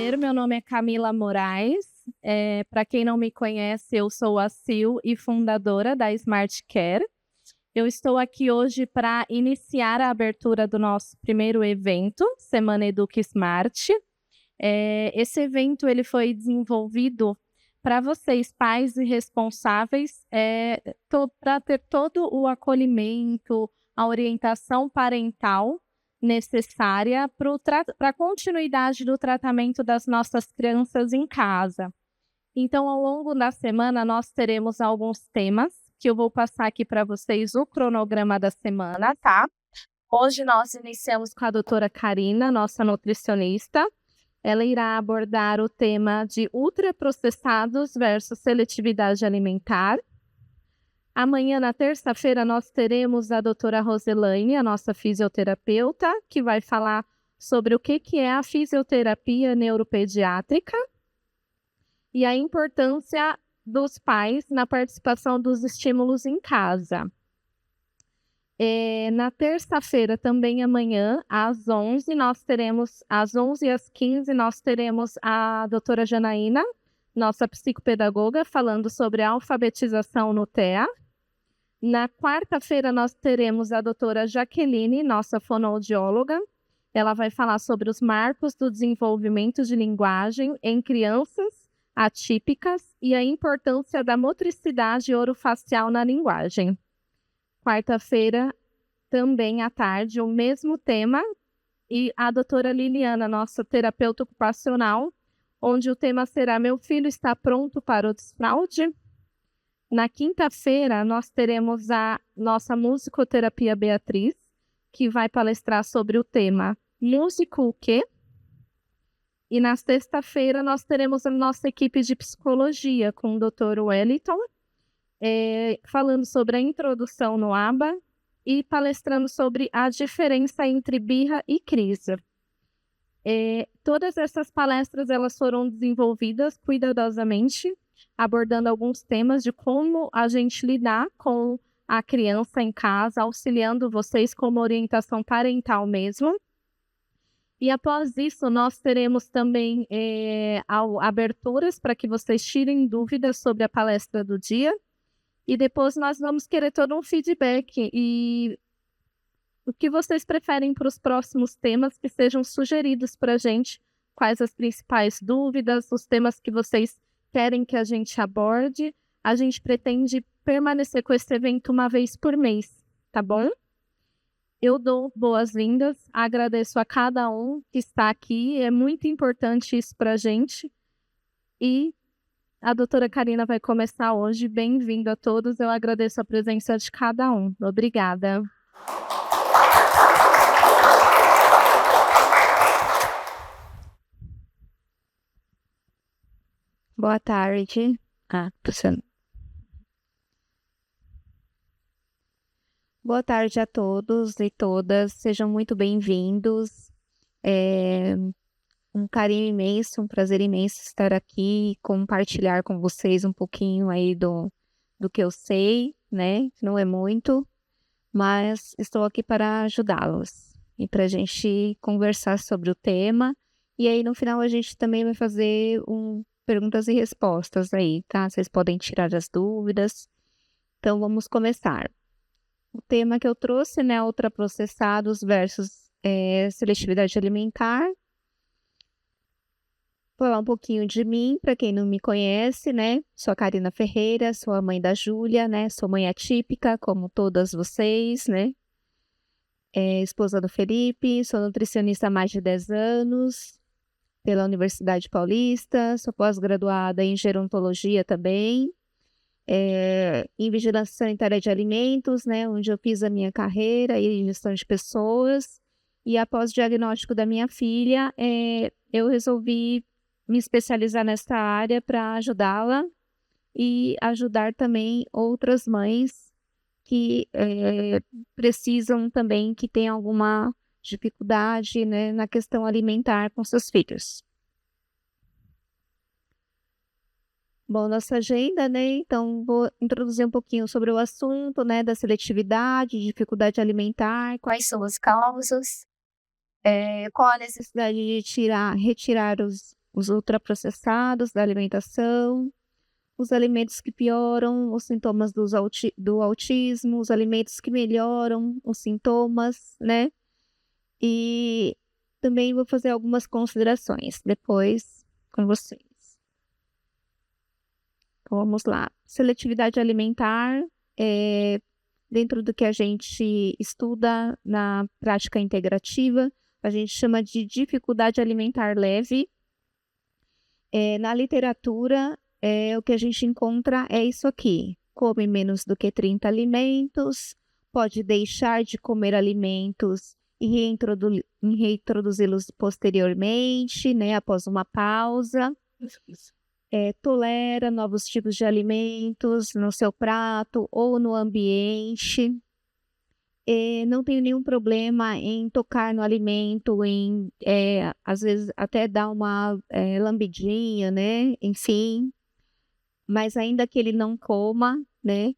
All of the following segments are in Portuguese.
Primeiro, meu nome é Camila Moraes. Para quem não me conhece, eu sou a Sil e fundadora da Smart Care. Eu estou aqui hoje para iniciar a abertura do nosso primeiro evento, Semana Educa Smart. Esse evento ele foi desenvolvido para vocês, pais e responsáveis, para ter todo o acolhimento, a orientação parental necessária para a continuidade do tratamento das nossas crianças em casa. Então, ao longo da semana, nós teremos alguns temas, que eu vou passar aqui para vocês o cronograma da semana, tá? Hoje nós iniciamos com a doutora Karina, nossa nutricionista. Ela irá abordar o tema de ultraprocessados versus seletividade alimentar. Amanhã, na terça-feira, nós teremos a doutora Roselaine, a nossa fisioterapeuta, que vai falar sobre o que é a fisioterapia neuropediátrica e a importância dos pais na participação dos estímulos em casa. Na terça-feira, também amanhã, às 11, nós teremos, às 11 e às 15, nós teremos a doutora Janaína, nossa psicopedagoga, falando sobre a alfabetização no TEA. Na quarta-feira, nós teremos a doutora Jaqueline, nossa fonoaudióloga. Ela vai falar sobre os marcos do desenvolvimento de linguagem em crianças atípicas e a importância da motricidade orofacial na linguagem. Quarta-feira, também à tarde, o mesmo tema, e a doutora Liliana, nossa terapeuta ocupacional, onde o tema será Meu filho está pronto para o desfraude? Na quinta-feira, nós teremos a nossa musicoterapia Beatriz, que vai palestrar sobre o tema Músico o quê? E na sexta-feira, nós teremos a nossa equipe de psicologia com o Dr. Wellington, falando sobre a introdução no ABA e palestrando sobre a diferença entre birra e crise. Todas essas palestras elas foram desenvolvidas cuidadosamente, abordando alguns temas de como a gente lidar com a criança em casa, auxiliando vocês com uma orientação parental mesmo. E após isso, nós teremos também aberturas para que vocês tirem dúvidas sobre a palestra do dia. E depois nós vamos querer todo um feedback e o que vocês preferem para os próximos temas que sejam sugeridos para a gente, quais as principais dúvidas, os temas que vocês querem que a gente aborde. A gente pretende permanecer com esse evento uma vez por mês, tá bom? Eu dou boas-vindas, agradeço a cada um que está aqui, é muito importante isso para a gente. E a doutora Karina vai começar hoje. Bem-vindo a todos, eu agradeço a presença de cada um. Obrigada. Boa tarde. Boa tarde a todos e todas, sejam muito bem-vindos. Um carinho imenso, um prazer imenso estar aqui e compartilhar com vocês um pouquinho aí do que eu sei, né? Não é muito, mas estou aqui para ajudá-los e para a gente conversar sobre o tema. E aí, no final, a gente também vai fazer perguntas e respostas aí, tá? Vocês podem tirar as dúvidas. Então, vamos começar. O tema que eu trouxe, né, ultraprocessados versus seletividade alimentar. Vou falar um pouquinho de mim, para quem não me conhece, né? Sou a Karina Ferreira, sou a mãe da Júlia, né? Sou mãe atípica, como todas vocês, né? Esposa do Felipe, sou nutricionista há mais de 10 anos, pela Universidade Paulista, sou pós-graduada em gerontologia também. Em vigilância sanitária de alimentos, né, onde eu fiz a minha carreira e gestão de pessoas, e após o diagnóstico da minha filha, eu resolvi me especializar nessa área para ajudá-la e ajudar também outras mães que precisam também, que têm alguma dificuldade, né, na questão alimentar com seus filhos. Bom, nossa agenda, né? Então, vou introduzir um pouquinho sobre o assunto, né, da seletividade, dificuldade alimentar, quais são as causas, qual a necessidade de retirar os os ultraprocessados da alimentação, os alimentos que pioram os sintomas do autismo, os alimentos que melhoram os sintomas, né? E também vou fazer algumas considerações depois com vocês. Então, vamos lá. Seletividade alimentar dentro do que a gente estuda na prática integrativa, a gente chama de dificuldade alimentar leve. Na literatura, o que a gente encontra é isso aqui: come menos do que 30 alimentos, pode deixar de comer alimentos e reintroduzi-los posteriormente, né, após uma pausa. Tolera novos tipos de alimentos no seu prato ou no ambiente. Não tem nenhum problema em tocar no alimento, às vezes até dar uma lambidinha, né? Enfim, mas ainda que ele não coma, né?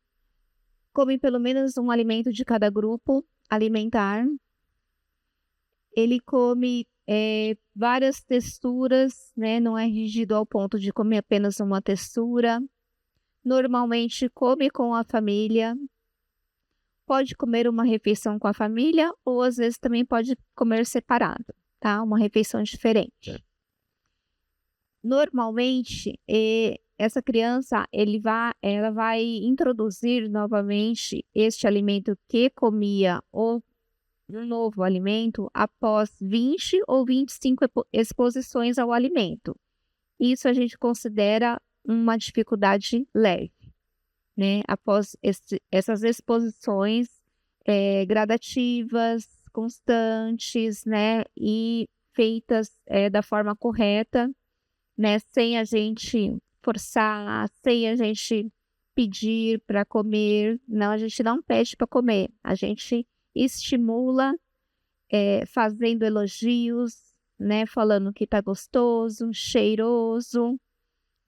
Come pelo menos um alimento de cada grupo alimentar. Ele come várias texturas, né? Não é rígido ao ponto de comer apenas uma textura. Normalmente come com a família. Pode comer uma refeição com a família ou às vezes também pode comer separado, tá? Uma refeição diferente. Normalmente, essa criança, ela vai introduzir novamente este alimento que comia ou um novo alimento após 20 ou 25 exposições ao alimento. Isso a gente considera uma dificuldade leve, né? Após essas exposições gradativas, constantes, né? E feitas da forma correta, né? Sem a gente forçar, sem a gente pedir para comer. Não, a gente não pede para comer, a gente estimula fazendo elogios, né? Falando que tá gostoso, cheiroso,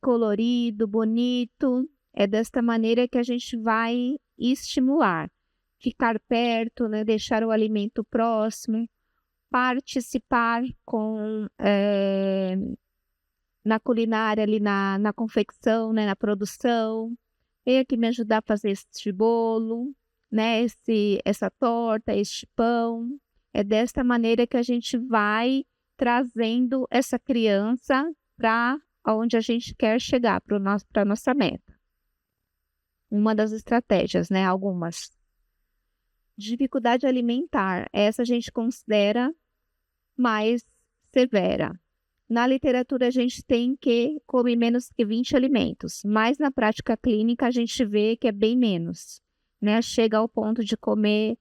colorido, bonito. É desta maneira que a gente vai estimular, ficar perto, né? Deixar o alimento próximo, participar na culinária, ali na confecção, né? Na produção. Vem aqui me ajudar a fazer este bolo, né? Essa torta, este pão. É desta maneira que a gente vai trazendo essa criança para onde a gente quer chegar, para a nossa meta. Uma das estratégias, né? Algumas. Dificuldade alimentar. Essa a gente considera mais severa. Na literatura, a gente tem que comer menos que 20 alimentos, mas na prática clínica a gente vê que é bem menos, né? Chega ao ponto de comer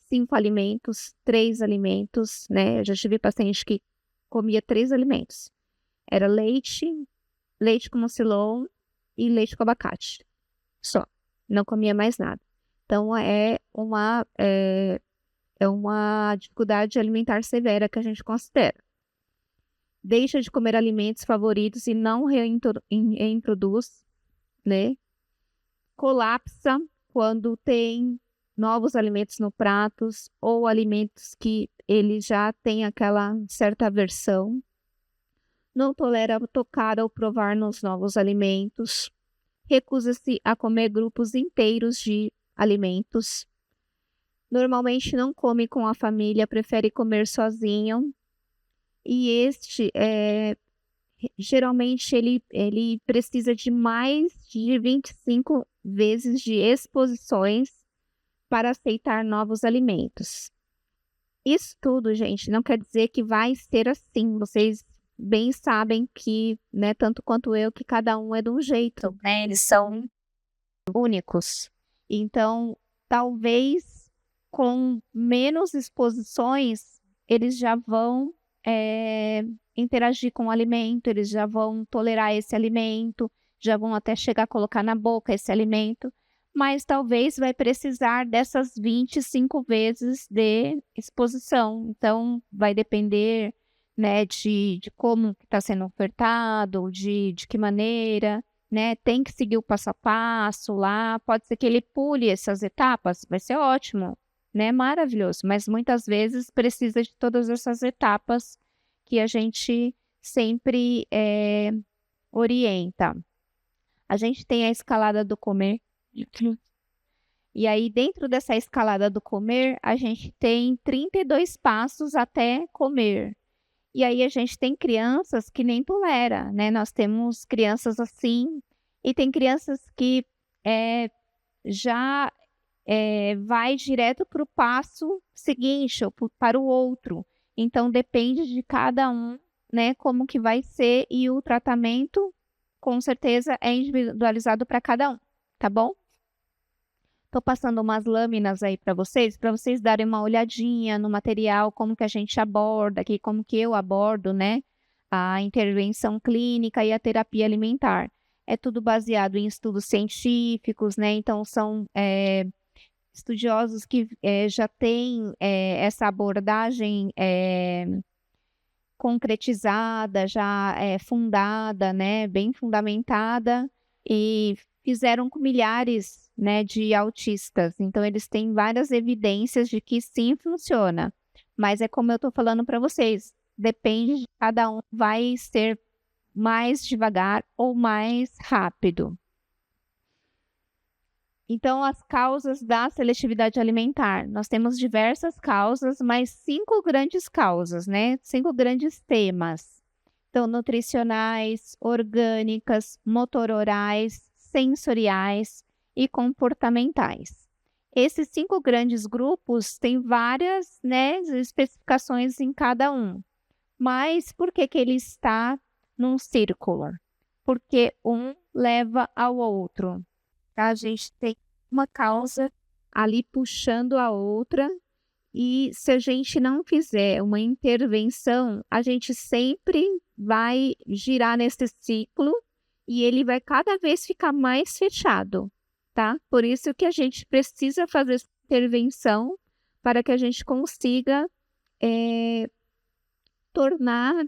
5 alimentos, 3 alimentos, né? Eu já tive paciente que comia 3 alimentos. Era leite com mucilon e leite com abacate. Só. Não comia mais nada. Então, é uma dificuldade alimentar severa que a gente considera. Deixa de comer alimentos favoritos e não reintroduz, né? Colapsa quando tem novos alimentos no pratos ou alimentos que ele já tem aquela certa aversão. Não tolera tocar ou provar nos novos alimentos. Recusa-se a comer grupos inteiros de alimentos. Normalmente não come com a família, prefere comer sozinho. E geralmente ele precisa de mais de 25 vezes de exposições para aceitar novos alimentos. Isso tudo, gente, não quer dizer que vai ser assim. Vocês bem sabem que, né, tanto quanto eu, que cada um é de um jeito, né? Eles são únicos. Então, talvez com menos exposições, eles já vão interagir com o alimento, eles já vão tolerar esse alimento, já vão até chegar a colocar na boca esse alimento, mas talvez vai precisar dessas 25 vezes de exposição. Então, vai depender, né, de como está sendo ofertado, de que maneira, né? Tem que seguir o passo a passo lá. Pode ser que ele pule essas etapas, vai ser ótimo, né? Maravilhoso, mas muitas vezes precisa de todas essas etapas que a gente sempre orienta. A gente tem a escalada do comer. E aí, dentro dessa escalada do comer, a gente tem 32 passos até comer. E aí, a gente tem crianças que nem tolera, né? Nós temos crianças assim, e tem crianças que já vai direto para o passo seguinte, ou para o outro. Então, depende de cada um, né? Como que vai ser, e o tratamento, com certeza, é individualizado para cada um, tá bom? Estou passando umas lâminas aí para vocês darem uma olhadinha no material, como que a gente aborda aqui, como que eu abordo, né, a intervenção clínica e a terapia alimentar. É tudo baseado em estudos científicos, né, então são estudiosos que já têm essa abordagem concretizada, já fundada, né, bem fundamentada, e fizeram com milhares, né, de autistas. Então, eles têm várias evidências de que sim funciona. Mas é como eu estou falando para vocês, depende de cada um, vai ser mais devagar ou mais rápido. Então, as causas da seletividade alimentar. Nós temos diversas causas, mas 5 grandes causas, né? 5 grandes temas. Então, nutricionais, orgânicas, motororais, sensoriais e comportamentais. Esses 5 grandes grupos têm várias, né, especificações em cada um. Mas por que que ele está num círculo? Porque um leva ao outro. A gente tem uma causa ali puxando a outra, e se a gente não fizer uma intervenção, a gente sempre vai girar nesse ciclo e ele vai cada vez ficar mais fechado, tá? Por isso que a gente precisa fazer essa intervenção para que a gente consiga tornar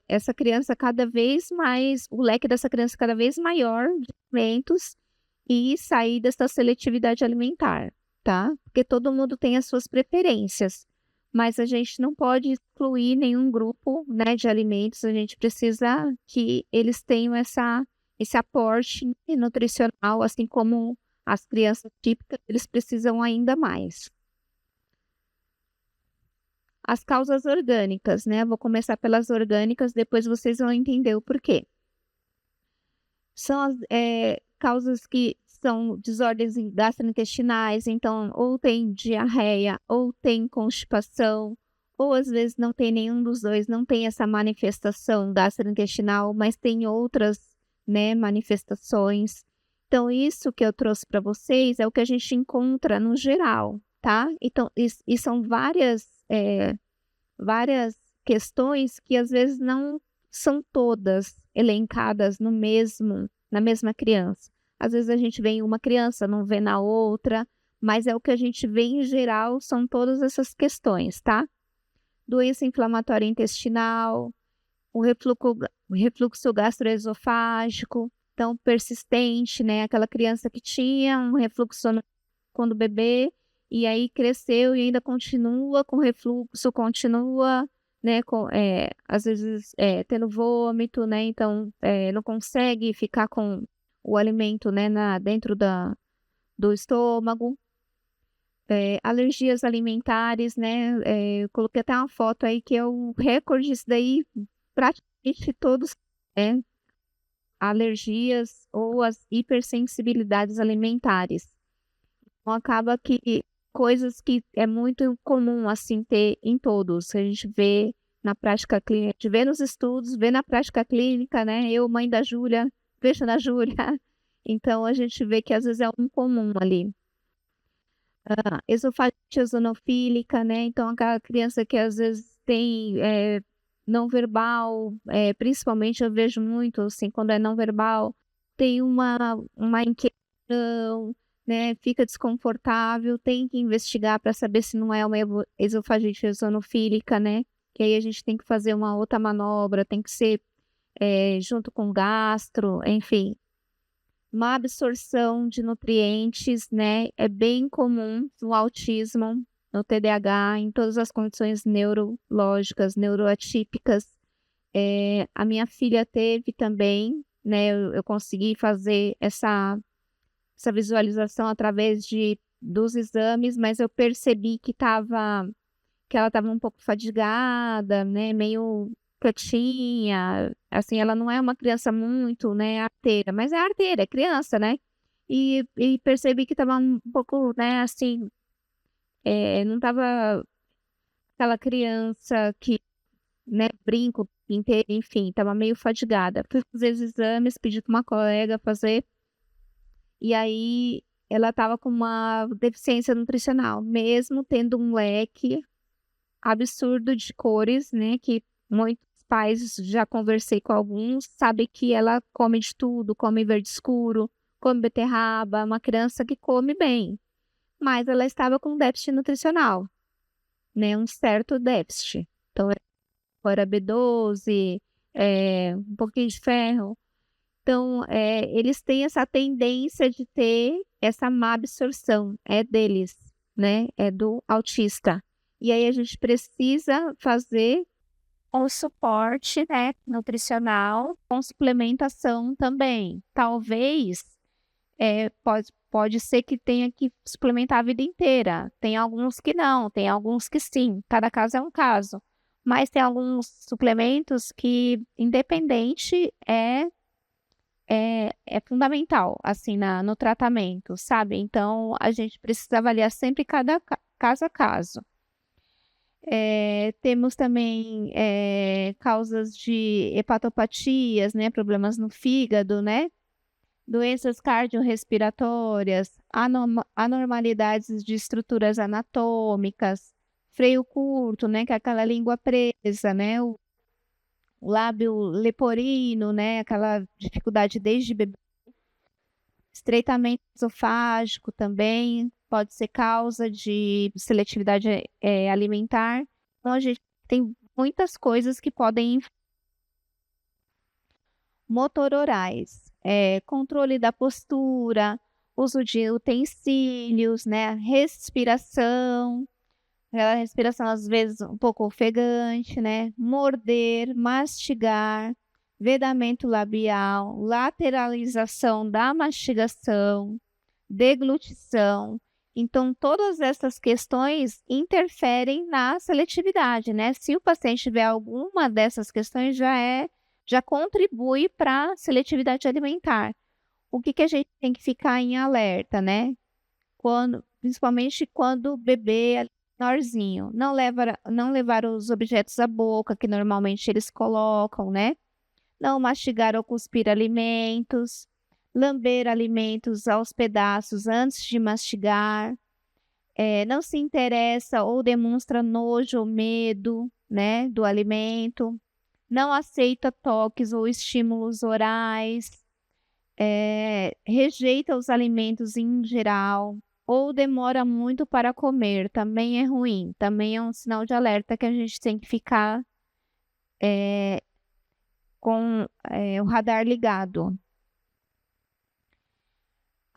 essa criança cada vez mais, o leque dessa criança cada vez maior de alimentos, e sair dessa seletividade alimentar, tá? Porque todo mundo tem as suas preferências, mas a gente não pode excluir nenhum grupo, né, de alimentos. A gente precisa que eles tenham esse aporte nutricional, assim como as crianças típicas, eles precisam ainda mais. As causas orgânicas, né? Vou começar pelas orgânicas, depois vocês vão entender o porquê. São as causas que são desordens gastrointestinais, então ou tem diarreia, ou tem constipação, ou às vezes não tem nenhum dos dois, não tem essa manifestação gastrointestinal, mas tem outras, né, manifestações. Então, isso que eu trouxe para vocês é o que a gente encontra no geral, tá? Então, e são várias questões que às vezes não são todas elencadas na mesma criança. Às vezes a gente vê em uma criança, não vê na outra, mas é o que a gente vê em geral, são todas essas questões, tá? Doença inflamatória intestinal, o refluxo gastroesofágico, então persistente, né? Aquela criança que tinha um refluxo quando bebê, e aí cresceu e ainda continua com refluxo, continua, né, às vezes tendo vômito, né, então não consegue ficar com o alimento, né, dentro do estômago. Alergias alimentares, né, eu coloquei até uma foto aí que é o recorde, isso daí praticamente todos, alergias ou as hipersensibilidades alimentares. Então acaba que coisas que é muito comum, assim, ter em todos. A gente vê na prática clínica, a gente vê nos estudos, vê na prática clínica, né? Eu, mãe da Júlia, vejo na Júlia. Então, a gente vê que às vezes é um comum ali. Esofagite eosinofílica, né? Então, aquela criança que às vezes tem não verbal, principalmente eu vejo muito, assim, quando é não verbal, tem uma inquietação, né, fica desconfortável, tem que investigar para saber se não é uma esofagite eosinofílica, né, que aí a gente tem que fazer uma outra manobra, tem que ser junto com gastro, enfim. Má absorção de nutrientes, né, é bem comum no autismo, no TDAH, em todas as condições neurológicas, neuroatípicas, A minha filha teve também, né? Eu consegui fazer essa visualização através dos exames, mas eu percebi que ela estava um pouco fadigada, né? Meio quietinha, assim, ela não é uma criança muito, né, arteira, mas é arteira, é criança, né? E percebi que estava um pouco, né, assim, não estava aquela criança que, né, brinco inteiro, enfim, estava meio fadigada. Fui fazer os exames, pedi para uma colega fazer, e aí ela estava com uma deficiência nutricional, mesmo tendo um leque absurdo de cores, né, que muitos pais, já conversei com alguns, sabem que ela come de tudo, come verde escuro, come beterraba, uma criança que come bem, mas ela estava com déficit nutricional, né, um certo déficit. Então, era B12, um pouquinho de ferro. Então, eles têm essa tendência de ter essa má absorção, é deles, né? É do autista. E aí a gente precisa fazer o suporte, né, nutricional com suplementação também. Talvez pode ser que tenha que suplementar a vida inteira. Tem alguns que não, tem alguns que sim. Cada caso é um caso. Mas tem alguns suplementos que, independente, é fundamental, assim, no tratamento, sabe? Então, a gente precisa avaliar sempre cada caso a caso. Temos também causas de hepatopatias, né? Problemas no fígado, né? Doenças cardiorrespiratórias, anormalidades de estruturas anatômicas, freio curto, né? Que é aquela língua presa, né? O lábio leporino, né? Aquela dificuldade desde bebê. Estreitamento esofágico também pode ser causa de seletividade alimentar. Então, a gente tem muitas coisas que podem. Motor orais, controle da postura, uso de utensílios, né? Respiração, aquela respiração às vezes um pouco ofegante, né? Morder, mastigar, vedamento labial, lateralização da mastigação, deglutição. Então, todas essas questões interferem na seletividade, né? Se o paciente tiver alguma dessas questões, já contribui para a seletividade alimentar. O que a gente tem que ficar em alerta, né? Principalmente quando o bebê é menorzinho, não levar os objetos à boca, que normalmente eles colocam, né? Não mastigar ou cuspir alimentos, lamber alimentos aos pedaços antes de mastigar, não se interessa ou demonstra nojo ou medo, né, do alimento, não aceita toques ou estímulos orais, rejeita os alimentos em geral, ou demora muito para comer, também é ruim, também é um sinal de alerta que a gente tem que ficar com o radar ligado.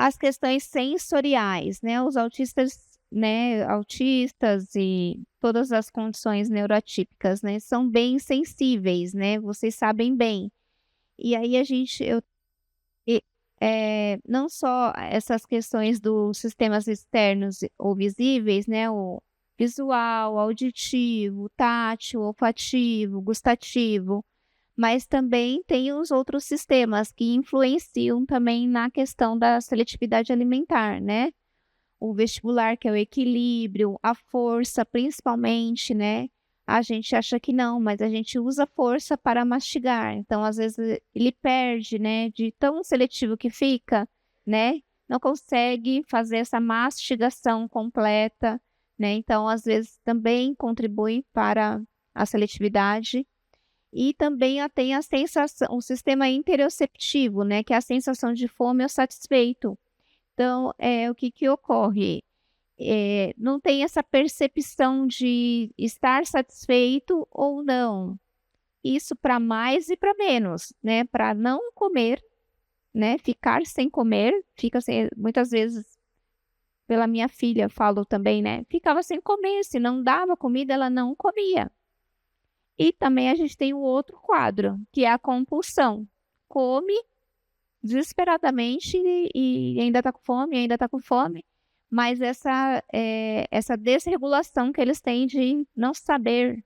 As questões sensoriais, né? Os autistas, né? Autistas e todas as condições neuroatípicas, né? São bem sensíveis, né? Vocês sabem bem. E aí não só essas questões dos sistemas externos ou visíveis, né? O visual, auditivo, tátil, olfativo, gustativo, mas também tem os outros sistemas que influenciam também na questão da seletividade alimentar, né? O vestibular, que é o equilíbrio, a força, principalmente, né? A gente acha que não, mas a gente usa força para mastigar. Então, às vezes, ele perde, né? De tão seletivo que fica, né? Não consegue fazer essa mastigação completa, né? Então, às vezes, também contribui para a seletividade. E também tem a sensação, o sistema interoceptivo, né? Que é a sensação de fome ou satisfeito. Então, o que ocorre? Não tem essa percepção de estar satisfeito ou não. Isso para mais e para menos, né? Para não comer, né? Ficar sem comer, muitas vezes, pela minha filha, falo também, né? Ficava sem comer, se não dava comida, ela não comia. E também a gente tem o outro quadro, que é a compulsão. Come desesperadamente e ainda está com fome, ainda está com fome, mas essa desregulação que eles têm de não saber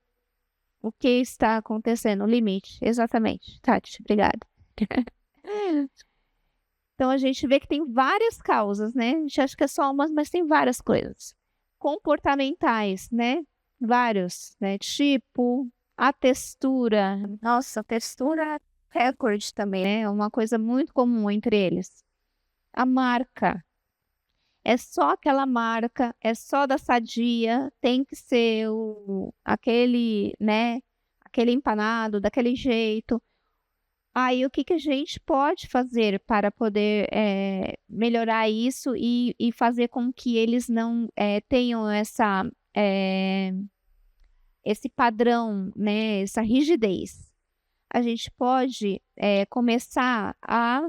o que está acontecendo, o limite. Exatamente. Tati, obrigada. Então, a gente vê que tem várias causas, né? A gente acha que é só umas, mas tem várias coisas. Comportamentais, né? Vários, né? Tipo, a textura. Nossa, a textura recorde também, né? É uma coisa muito comum entre eles. A marca. É só aquela marca, é só da Sadia, tem que ser aquele, né? Aquele empanado, daquele jeito. Aí, o que que a gente pode fazer para poder melhorar isso e fazer com que eles não tenham esse padrão, né? Essa rigidez? A gente pode começar a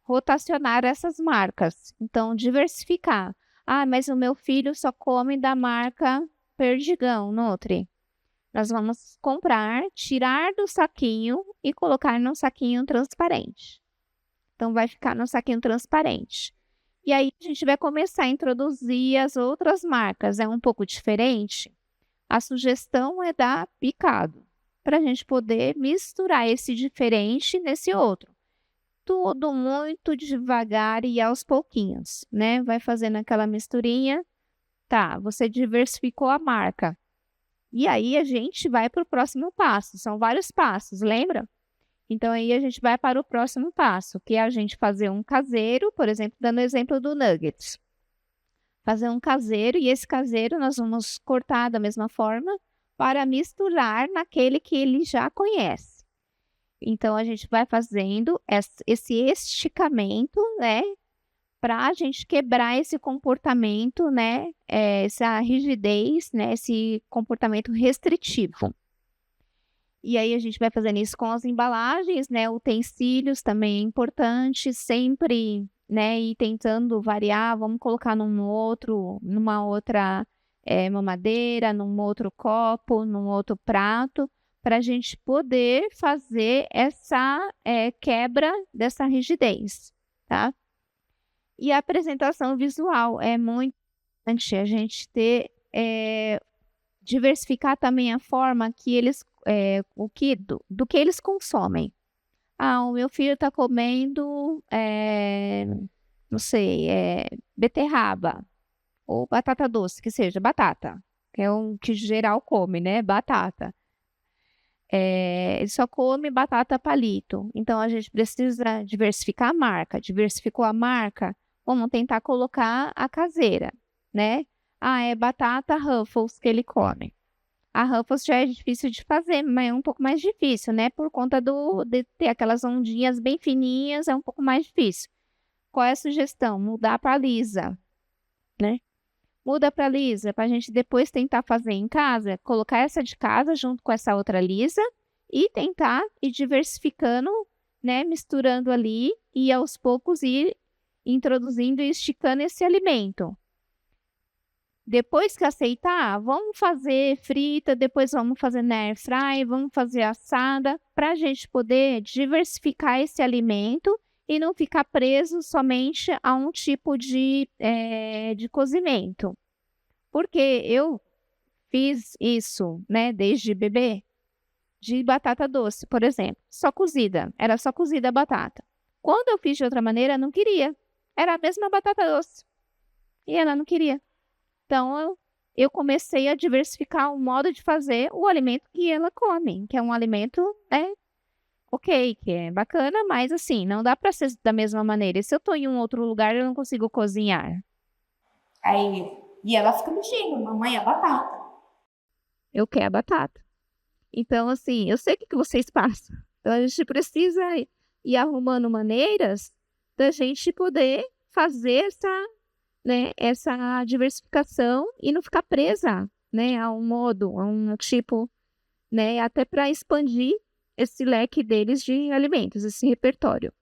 rotacionar essas marcas. Então, diversificar. Ah, mas o meu filho só come da marca Perdigão, Nutri. Nós vamos comprar, tirar do saquinho e colocar num saquinho transparente. Então, vai ficar no saquinho transparente. E aí, a gente vai começar a introduzir as outras marcas. É um pouco diferente. A sugestão é dar picado, para a gente poder misturar esse diferente nesse outro. Tudo muito devagar e aos pouquinhos, né? Vai fazendo aquela misturinha. Tá, você diversificou a marca. E aí a gente vai para o próximo passo. São vários passos, lembra? Então aí a gente vai para o próximo passo, que é a gente fazer um caseiro, por exemplo, dando o exemplo do nuggets. Fazer um caseiro e esse caseiro nós vamos cortar da mesma forma para misturar naquele que ele já conhece. Então a gente vai fazendo esse esticamento, né? Para a gente quebrar esse comportamento, né? Essa rigidez, né? Esse comportamento restritivo. E aí a gente vai fazendo isso com as embalagens, né? Utensílios também é importante, sempre, né? E tentando variar, vamos colocar numa outra mamadeira, num outro copo, num outro prato, para a gente poder fazer essa quebra dessa rigidez, tá? E a apresentação visual é muito importante a gente diversificar também a forma que eles, do que eles consomem. Ah, o meu filho está comendo, não sei, beterraba ou batata doce, que seja batata, que é o que geral come, né? Batata. Ele só come batata palito. Então, a gente precisa diversificar a marca. Diversificou a marca, vamos tentar colocar a caseira, né? Ah, é batata Ruffles que ele come. A Ruffles já é difícil de fazer, mas é um pouco mais difícil, né? Por conta de ter aquelas ondinhas bem fininhas, é um pouco mais difícil. Qual é a sugestão? Mudar para lisa, né? Muda para lisa, para a gente depois tentar fazer em casa, colocar essa de casa junto com essa outra lisa e tentar ir diversificando, né? Misturando ali e aos poucos ir introduzindo e esticando esse alimento. Depois que aceitar, vamos fazer frita, depois vamos fazer na air fry, vamos fazer assada, para a gente poder diversificar esse alimento e não ficar preso somente a um tipo de cozimento. Porque eu fiz isso, né, desde bebê, de batata doce, por exemplo, só cozida, era só cozida a batata. Quando eu fiz de outra maneira, não queria, era a mesma batata doce, e ela não queria. Então, eu comecei a diversificar o modo de fazer o alimento que ela come, que é um alimento, ok, que é bacana, mas assim, não dá para ser da mesma maneira. E se eu estou em um outro lugar, eu não consigo cozinhar. E ela fica mexendo, mamãe, a batata. Eu quero a batata. Então, assim, eu sei o que vocês passam. Então, a gente precisa ir arrumando maneiras da gente poder fazer essa diversificação e não ficar presa, né, a um modo, a um tipo, né, até para expandir esse leque deles de alimentos, esse repertório.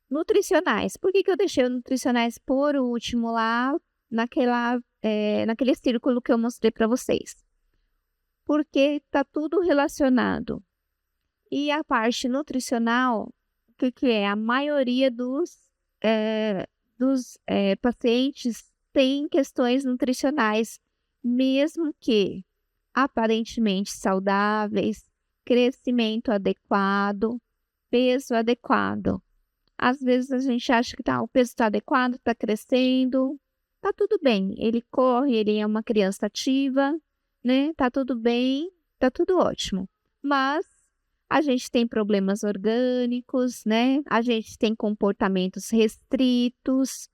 Nutricionais. Por que eu deixei os nutricionais por último lá, naquele círculo que eu mostrei para vocês. Porque está tudo relacionado. E a parte nutricional, o que é? A maioria dos pacientes tem questões nutricionais, mesmo que aparentemente saudáveis, crescimento adequado, peso adequado. Às vezes a gente acha que o peso está adequado, está crescendo, está tudo bem. Ele corre, ele é uma criança ativa, né? Está tudo bem, está tudo ótimo. Mas a gente tem problemas orgânicos, né? A gente tem comportamentos restritos,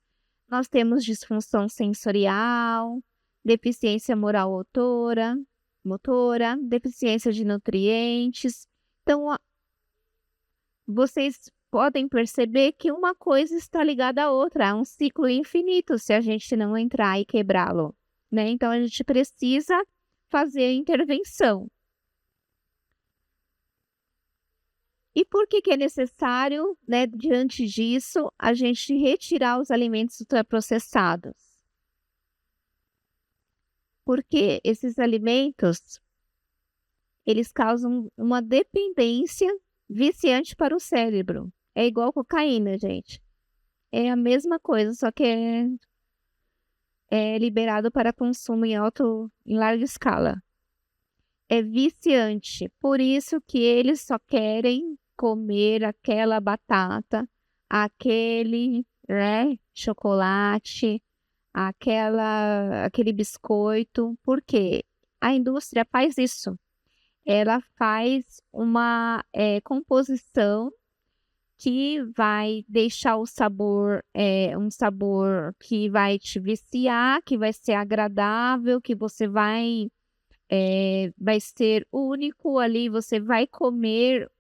nós temos disfunção sensorial, deficiência motora, deficiência de nutrientes. Então, vocês podem perceber que uma coisa está ligada à outra, é um ciclo infinito se a gente não entrar e quebrá-lo, né? Então, a gente precisa fazer a intervenção. E por que é necessário, né, diante disso, a gente retirar os alimentos ultraprocessados? Porque esses alimentos, eles causam uma dependência viciante para o cérebro. É igual cocaína, gente. É a mesma coisa, só que é liberado para consumo em larga escala. É viciante, por isso que eles só querem comer aquela batata, aquele, né, chocolate, aquele biscoito, porque a indústria faz isso. Ela faz uma composição que vai deixar o sabor, um sabor que vai te viciar, que vai ser agradável, que você vai ser único ali, você vai comer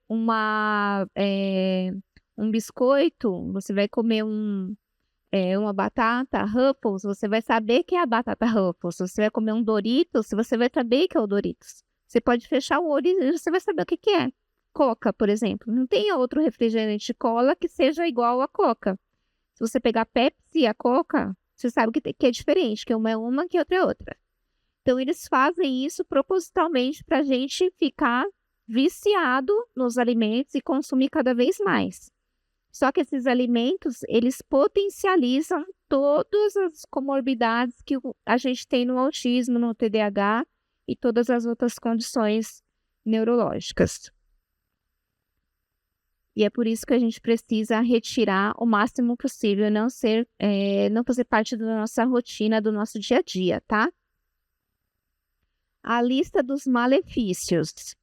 um biscoito, você vai comer uma batata Ruffles, você vai saber que é a batata Ruffles. Você vai comer um Doritos, você vai saber que é o Doritos. Você pode fechar o olho e você vai saber o que é. Coca, por exemplo. Não tem outro refrigerante de cola que seja igual a Coca. Se você pegar a Pepsi e a Coca, você sabe que é diferente, que uma é uma, que outra é outra. Então, eles fazem isso propositalmente para a gente ficar viciado nos alimentos e consumir cada vez mais. Só que esses alimentos, eles potencializam todas as comorbidades que a gente tem no autismo, no TDAH e todas as outras condições neurológicas. E é por isso que a gente precisa retirar o máximo possível, não fazer parte da nossa rotina, do nosso dia a dia, tá? A lista dos malefícios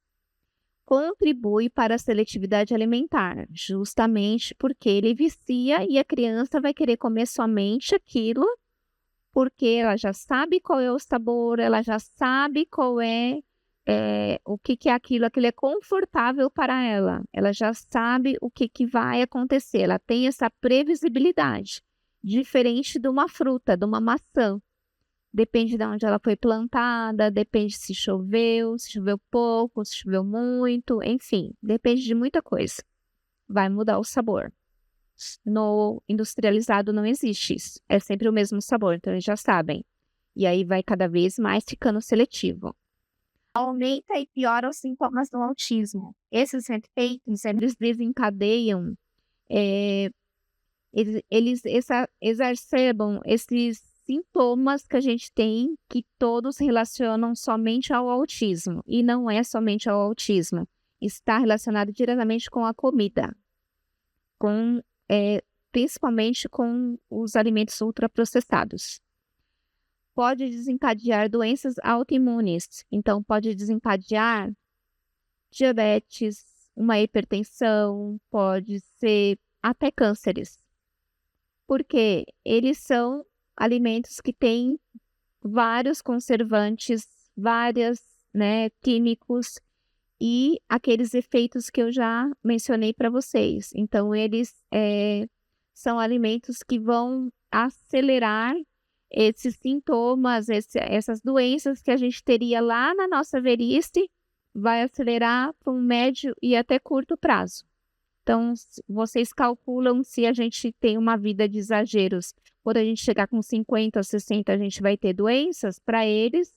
contribui para a seletividade alimentar, justamente porque ele vicia e a criança vai querer comer somente aquilo, porque ela já sabe qual é o sabor, ela já sabe qual é o que é aquilo é confortável para ela já sabe o que vai acontecer, ela tem essa previsibilidade, diferente de uma fruta, de uma maçã. Depende de onde ela foi plantada, depende se choveu pouco, se choveu muito, enfim, depende de muita coisa. Vai mudar o sabor. No industrializado não existe isso, é sempre o mesmo sabor, então eles já sabem. E aí vai cada vez mais ficando seletivo. Aumenta e piora os sintomas do autismo. Esses efeitos, eles desencadeiam, eles exacerbam esses sintomas que a gente tem, que todos relacionam somente ao autismo, e não é somente ao autismo, está relacionado diretamente com a comida, principalmente com os alimentos ultraprocessados. Pode desencadear doenças autoimunes, então pode desencadear diabetes, uma hipertensão, pode ser até cânceres, porque eles são alimentos que têm vários conservantes, vários, químicos e aqueles efeitos que eu já mencionei para vocês. Então, eles são alimentos que vão acelerar esses sintomas, essas doenças que a gente teria lá na nossa velhice, vai acelerar para um médio e até curto prazo. Então, vocês calculam se a gente tem uma vida de exageros. Quando a gente chegar com 50, 60, a gente vai ter doenças. Para eles,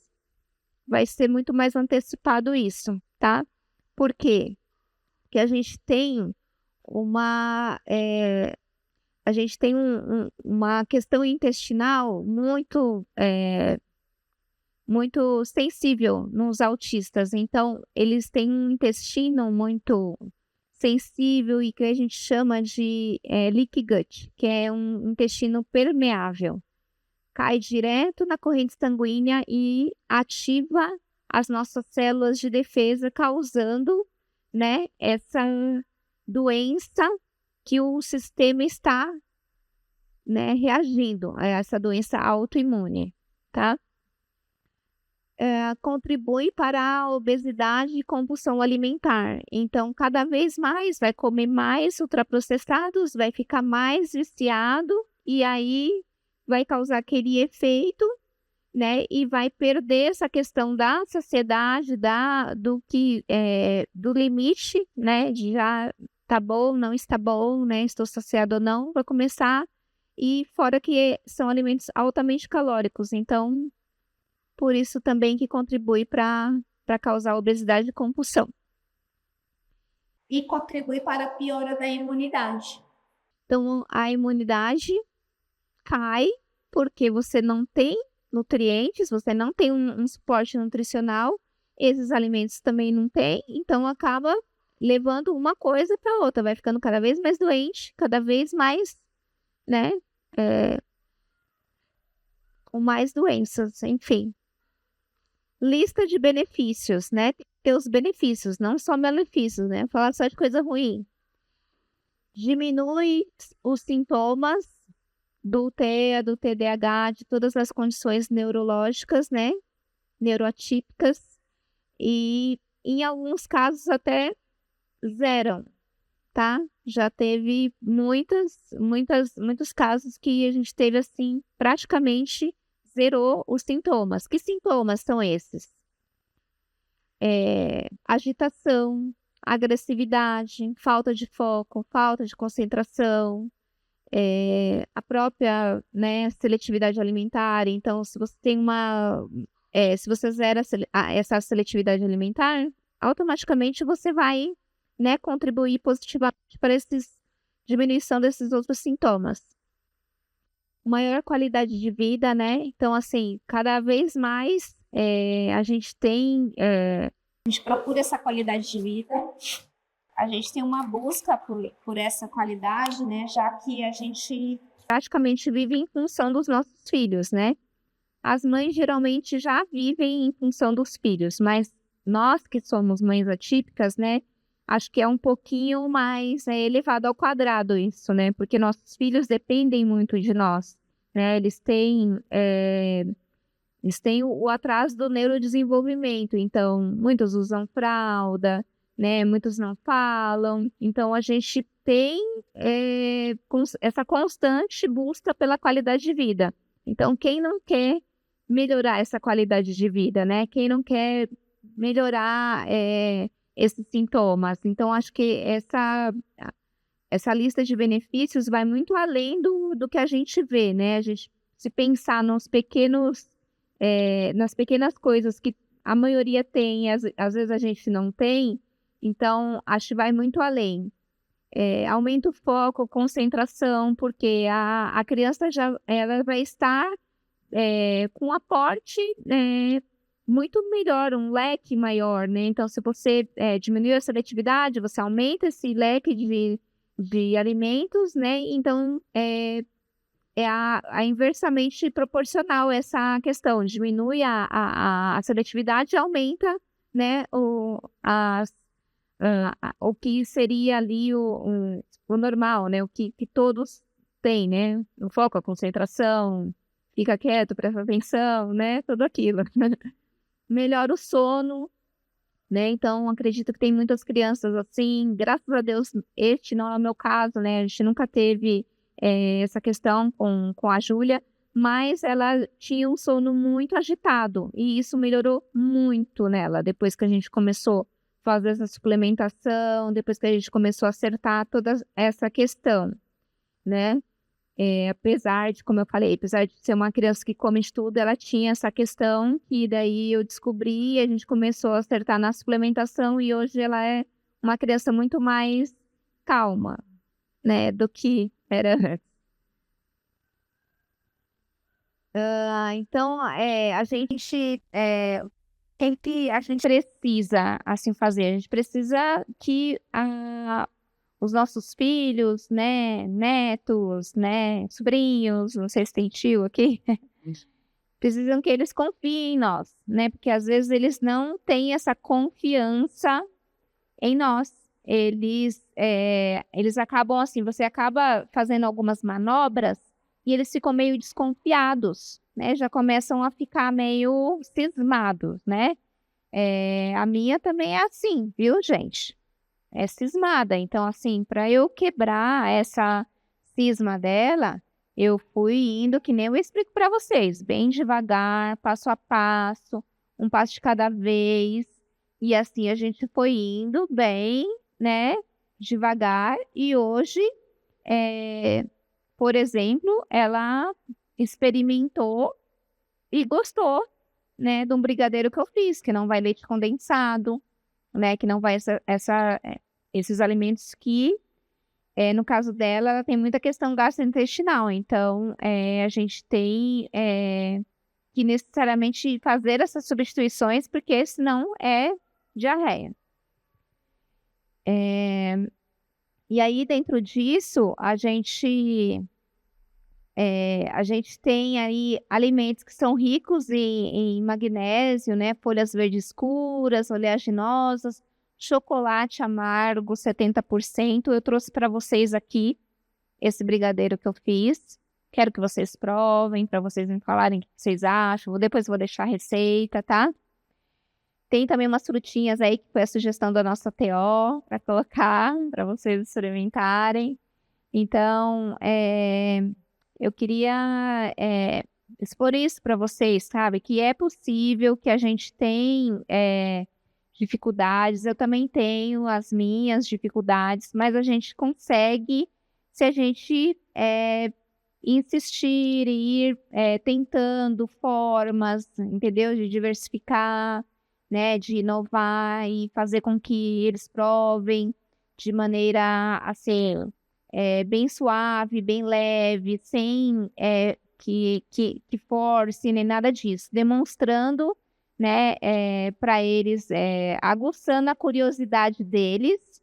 vai ser muito mais antecipado isso, tá? Por quê? Porque a gente tem uma uma questão intestinal muito sensível nos autistas. Então, eles têm um intestino muito sensível e que a gente chama de leaky gut, que é um intestino permeável. Cai direto na corrente sanguínea e ativa as nossas células de defesa, causando, né, essa doença que o sistema está, né, reagindo a essa doença autoimune, tá? Contribui para a obesidade e compulsão alimentar. Então, cada vez mais vai comer mais ultraprocessados, vai ficar mais viciado e aí vai causar aquele efeito, né? E vai perder essa questão da saciedade, do limite, né? De já tá bom, não está bom, né? Estou saciado ou não, vai começar. E fora que são alimentos altamente calóricos, então por isso também que contribui para causar obesidade e compulsão. E contribui para a piora da imunidade. Então, a imunidade cai porque você não tem nutrientes, você não tem um suporte nutricional, esses alimentos também não têm, então acaba levando uma coisa para outra, vai ficando cada vez mais doente, cada vez mais, né, com mais doenças, enfim. Lista de benefícios, né? Tem os benefícios, não só malefícios, né? Falar só de coisa ruim. Diminui os sintomas do TEA, do TDAH, de todas as condições neurológicas, né? Neuroatípicas. E em alguns casos até zeram, tá? Já teve muitos casos que a gente teve assim, praticamente zerou os sintomas. Que sintomas são esses? Agitação, agressividade, falta de foco, falta de concentração, a própria, né, seletividade alimentar. Então, se você tem se você zera essa seletividade alimentar, automaticamente você vai, né, contribuir positivamente para diminuição desses outros sintomas. Maior qualidade de vida, né? Então, assim, cada vez mais a gente tem... A gente procura essa qualidade de vida, a gente tem uma busca por essa qualidade, né? Já que a gente praticamente vive em função dos nossos filhos, né? As mães geralmente já vivem em função dos filhos, mas nós que somos mães atípicas, né? Acho que é um pouquinho mais elevado ao quadrado isso, né? Porque nossos filhos dependem muito de nós, né? Eles têm o atraso do neurodesenvolvimento, então muitos usam fralda, né? Muitos não falam. Então a gente tem essa constante busca pela qualidade de vida. Então quem não quer melhorar essa qualidade de vida, né? Quem não quer melhorar esses sintomas? Então, acho que essa lista de benefícios vai muito além do que a gente vê, né? A gente, se pensar nas pequenas coisas que a maioria tem, às vezes a gente não tem, então, acho que vai muito além. Aumenta o foco, concentração, porque a criança ela vai estar com um aporte muito melhor, um leque maior, né? Então, se você diminui a seletividade, você aumenta esse leque de alimentos, né? Então, a inversamente proporcional essa questão. Diminui a seletividade e aumenta, né, o que seria ali o normal, né? O que todos têm, né? O foco, a concentração, fica quieto, presta atenção, né? Tudo aquilo. Melhora o sono, né? Então, acredito que tem muitas crianças assim. Graças a Deus, este não é o meu caso, né? A gente nunca teve essa questão com a Júlia, mas ela tinha um sono muito agitado e isso melhorou muito nela depois que a gente começou fazer essa suplementação, depois que a gente começou a acertar toda essa questão, né? Apesar de, como eu falei, apesar de ser uma criança que come de tudo, ela tinha essa questão que daí eu descobri, a gente começou a acertar na suplementação e hoje ela é uma criança muito mais calma, né, do que era antes. Então, a gente precisa assim fazer, a gente precisa que os nossos filhos, né, netos, né, sobrinhos, não sei se tem tio aqui, precisam que eles confiem em nós, né, porque às vezes eles não têm essa confiança em nós. Eles acabam assim, você acaba fazendo algumas manobras e eles ficam meio desconfiados, né, já começam a ficar meio cismados, né. A minha também é assim, viu, gente? É cismada. Então, assim, para eu quebrar essa cisma dela, eu fui indo, que nem eu explico para vocês, bem devagar, passo a passo, um passo de cada vez. E assim a gente foi indo bem, né, devagar. E hoje, por exemplo, ela experimentou e gostou, né, de um brigadeiro que eu fiz, que não vai leite condensado, né, que não vai esses alimentos que, no caso dela, ela tem muita questão gastrointestinal. Então, a gente tem que necessariamente fazer essas substituições, porque senão é diarreia. E aí, dentro disso, a gente tem aí alimentos que são ricos em magnésio, né? Folhas verdes escuras, oleaginosas, chocolate amargo, 70%. Eu trouxe para vocês aqui esse brigadeiro que eu fiz. Quero que vocês provem, para vocês me falarem o que vocês acham. Depois eu vou deixar a receita, tá? Tem também umas frutinhas aí, que foi a sugestão da nossa TO, para colocar, para vocês experimentarem. Então, eu queria expor isso para vocês, sabe? Que é possível, que a gente tem dificuldades. Eu também tenho as minhas dificuldades, mas a gente consegue, se a gente insistir e ir tentando formas, entendeu? De diversificar, né? De inovar e fazer com que eles provem de maneira assim, bem suave, bem leve, sem que force nem nada disso, demonstrando, né, para eles, aguçando a curiosidade deles,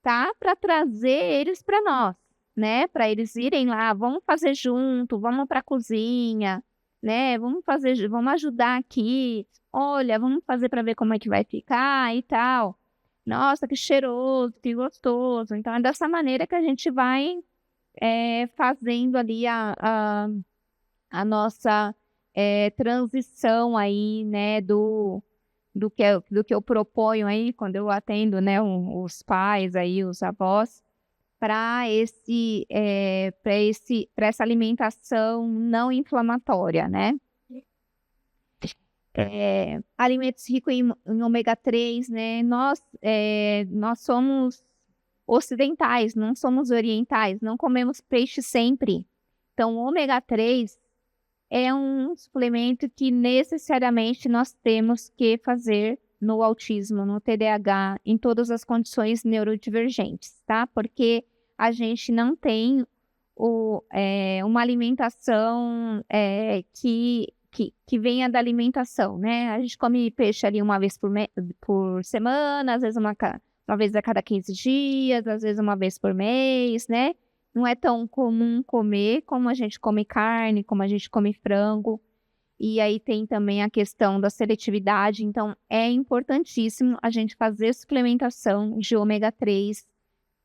tá? Para trazer eles para nós, né? Para eles irem lá, vamos fazer junto, vamos para a cozinha, né? Vamos ajudar aqui. Olha, vamos fazer para ver como é que vai ficar e tal. Nossa, que cheiroso, que gostoso. Então, é dessa maneira que a gente vai fazendo ali a nossa transição aí, né, do que eu proponho aí, quando eu atendo, né, os pais aí, os avós, para essa alimentação não inflamatória, né? Alimentos ricos em ômega 3, né? Nós somos ocidentais, não somos orientais, não comemos peixe sempre. Então, o ômega 3 é um suplemento que necessariamente nós temos que fazer no autismo, no TDAH, em todas as condições neurodivergentes, tá? Porque a gente não tem uma alimentação que venha da alimentação, né? A gente come peixe ali uma vez por semana, às vezes uma vez a cada 15 dias, às vezes uma vez por mês, né? Não é tão comum comer como a gente come carne, como a gente come frango. E aí tem também a questão da seletividade. Então, é importantíssimo a gente fazer suplementação de ômega 3,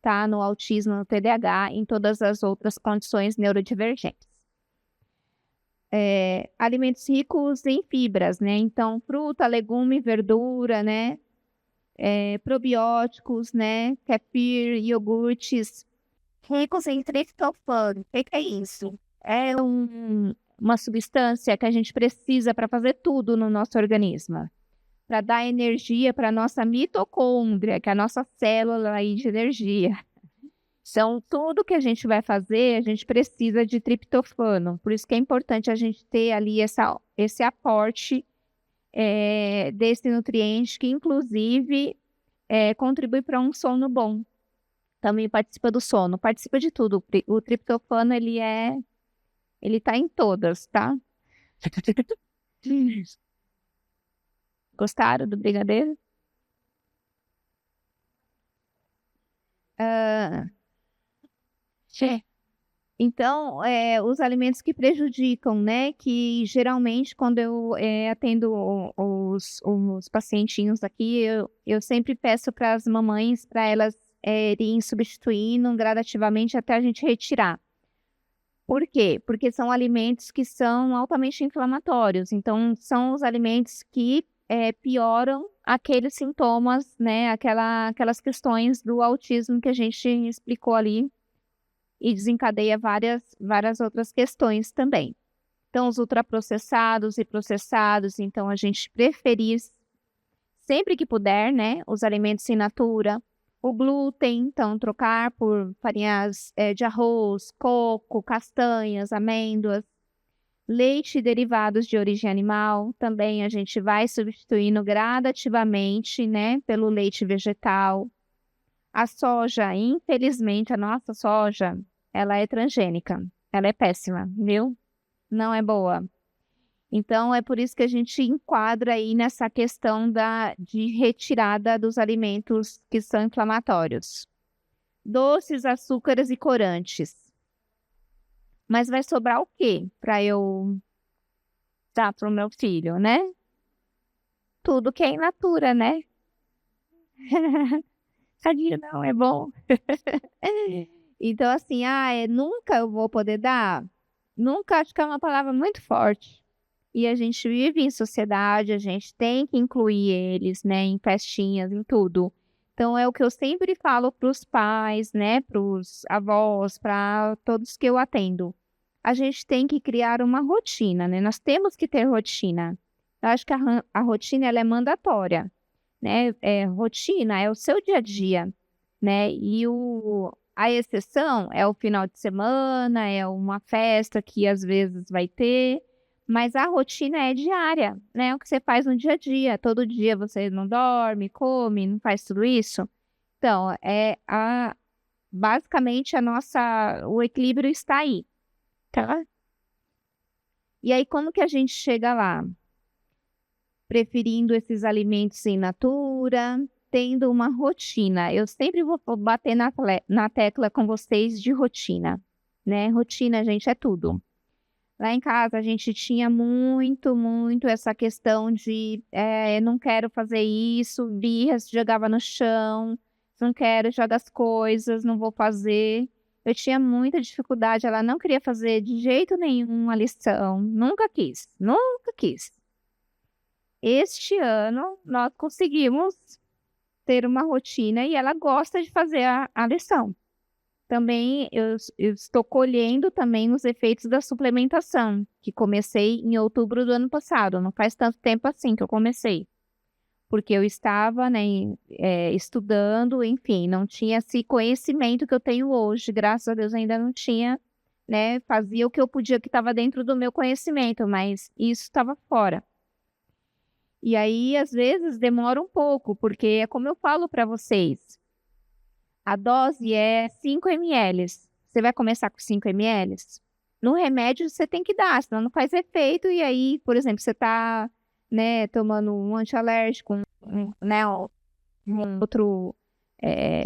tá? No autismo, no TDAH, em todas as outras condições neurodivergentes. Alimentos ricos em fibras, né? Então, fruta, legume, verdura, né? Probióticos, né? Kefir, iogurtes. Ricos em triptofano. O que é isso? É uma substância que a gente precisa para fazer tudo no nosso organismo. para dar energia para a nossa mitocôndria, que é a nossa célula aí de energia. Então, tudo que a gente vai fazer, a gente precisa de triptofano. Por isso que é importante a gente ter ali esse aporte desse nutriente, que inclusive contribui para um sono bom. Também participa do sono, participa de tudo. O triptofano, ele tá em todas, tá? Gostaram do brigadeiro? Então, os alimentos que prejudicam, né? Que geralmente quando eu atendo os pacientinhos aqui, eu sempre peço para as mamães, para elas irem substituindo gradativamente até a gente retirar. Por quê? Porque são alimentos que são altamente inflamatórios. Então, são os alimentos que pioram aqueles sintomas, né? Aquelas questões do autismo que a gente explicou ali e desencadeia várias outras questões também. Então, os ultraprocessados e processados, então a gente preferir, sempre que puder, né? Os alimentos in natura. O glúten, então, trocar por farinhas de arroz, coco, castanhas, amêndoas. Leite e derivados de origem animal, também a gente vai substituindo gradativamente, né, pelo leite vegetal. A soja, infelizmente, a nossa soja, ela é transgênica, ela é péssima, viu? Não é boa. Então, é por isso que a gente enquadra aí nessa questão de retirada dos alimentos que são inflamatórios. Doces, açúcares e corantes. Mas vai sobrar o quê para eu dar para o meu filho, né? Tudo que é in natura, né? Tadinho, não, é bom. Então, assim, nunca eu vou poder dar? Nunca, acho que é uma palavra muito forte. E a gente vive em sociedade, a gente tem que incluir eles, né, em festinhas, em tudo. Então, é o que eu sempre falo para os pais, né, para os avós, para todos que eu atendo. A gente tem que criar uma rotina, né? Nós temos que ter rotina. Eu acho que a rotina, ela é mandatória, né? Rotina é o seu dia a dia, né? E a exceção é o final de semana, é uma festa que às vezes vai ter, mas a rotina é diária, né? O que você faz no dia a dia. Todo dia você não dorme, come, não faz tudo isso. Então, basicamente o equilíbrio está aí, tá? E aí, como que a gente chega lá? Preferindo esses alimentos in natura, tendo uma rotina. Eu sempre vou bater na tecla com vocês de rotina, né? Rotina, gente, é tudo. Lá em casa a gente tinha muito essa questão de não quero fazer isso, birra, se jogava no chão, não quero, joga as coisas, não vou fazer. Eu tinha muita dificuldade, ela não queria fazer de jeito nenhum a lição, nunca quis. Este ano nós conseguimos ter uma rotina e ela gosta de fazer a lição. Também eu estou colhendo também os efeitos da suplementação, que comecei em outubro do ano passado. Não faz tanto tempo assim que eu comecei. Porque eu estava, né, estudando, enfim, não tinha esse conhecimento que eu tenho hoje. Graças a Deus ainda não tinha, né? Fazia o que eu podia, que estava dentro do meu conhecimento, mas isso estava fora. E aí, às vezes, demora um pouco, porque é como eu falo para vocês. A dose é 5 ml. Você vai começar com 5 ml? No remédio você tem que dar, senão não faz efeito. E aí, por exemplo, você está, né, tomando um antialérgico, né, um outro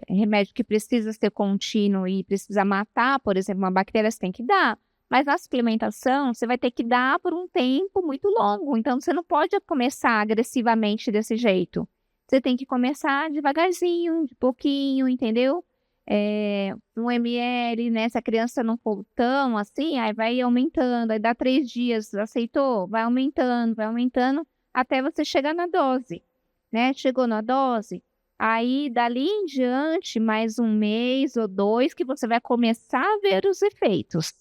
remédio que precisa ser contínuo e precisa matar, por exemplo, uma bactéria, você tem que dar. Mas na suplementação, você vai ter que dar por um tempo muito longo. Então, você não pode começar agressivamente desse jeito. Você tem que começar devagarzinho, de pouquinho, entendeu? 1 ml, né? Se a criança não for tão assim, aí vai aumentando. Aí dá 3 dias, aceitou? Vai aumentando, até você chegar na dose, né? Chegou na dose, aí dali em diante, mais 1 mês ou 2, que você vai começar a ver os efeitos,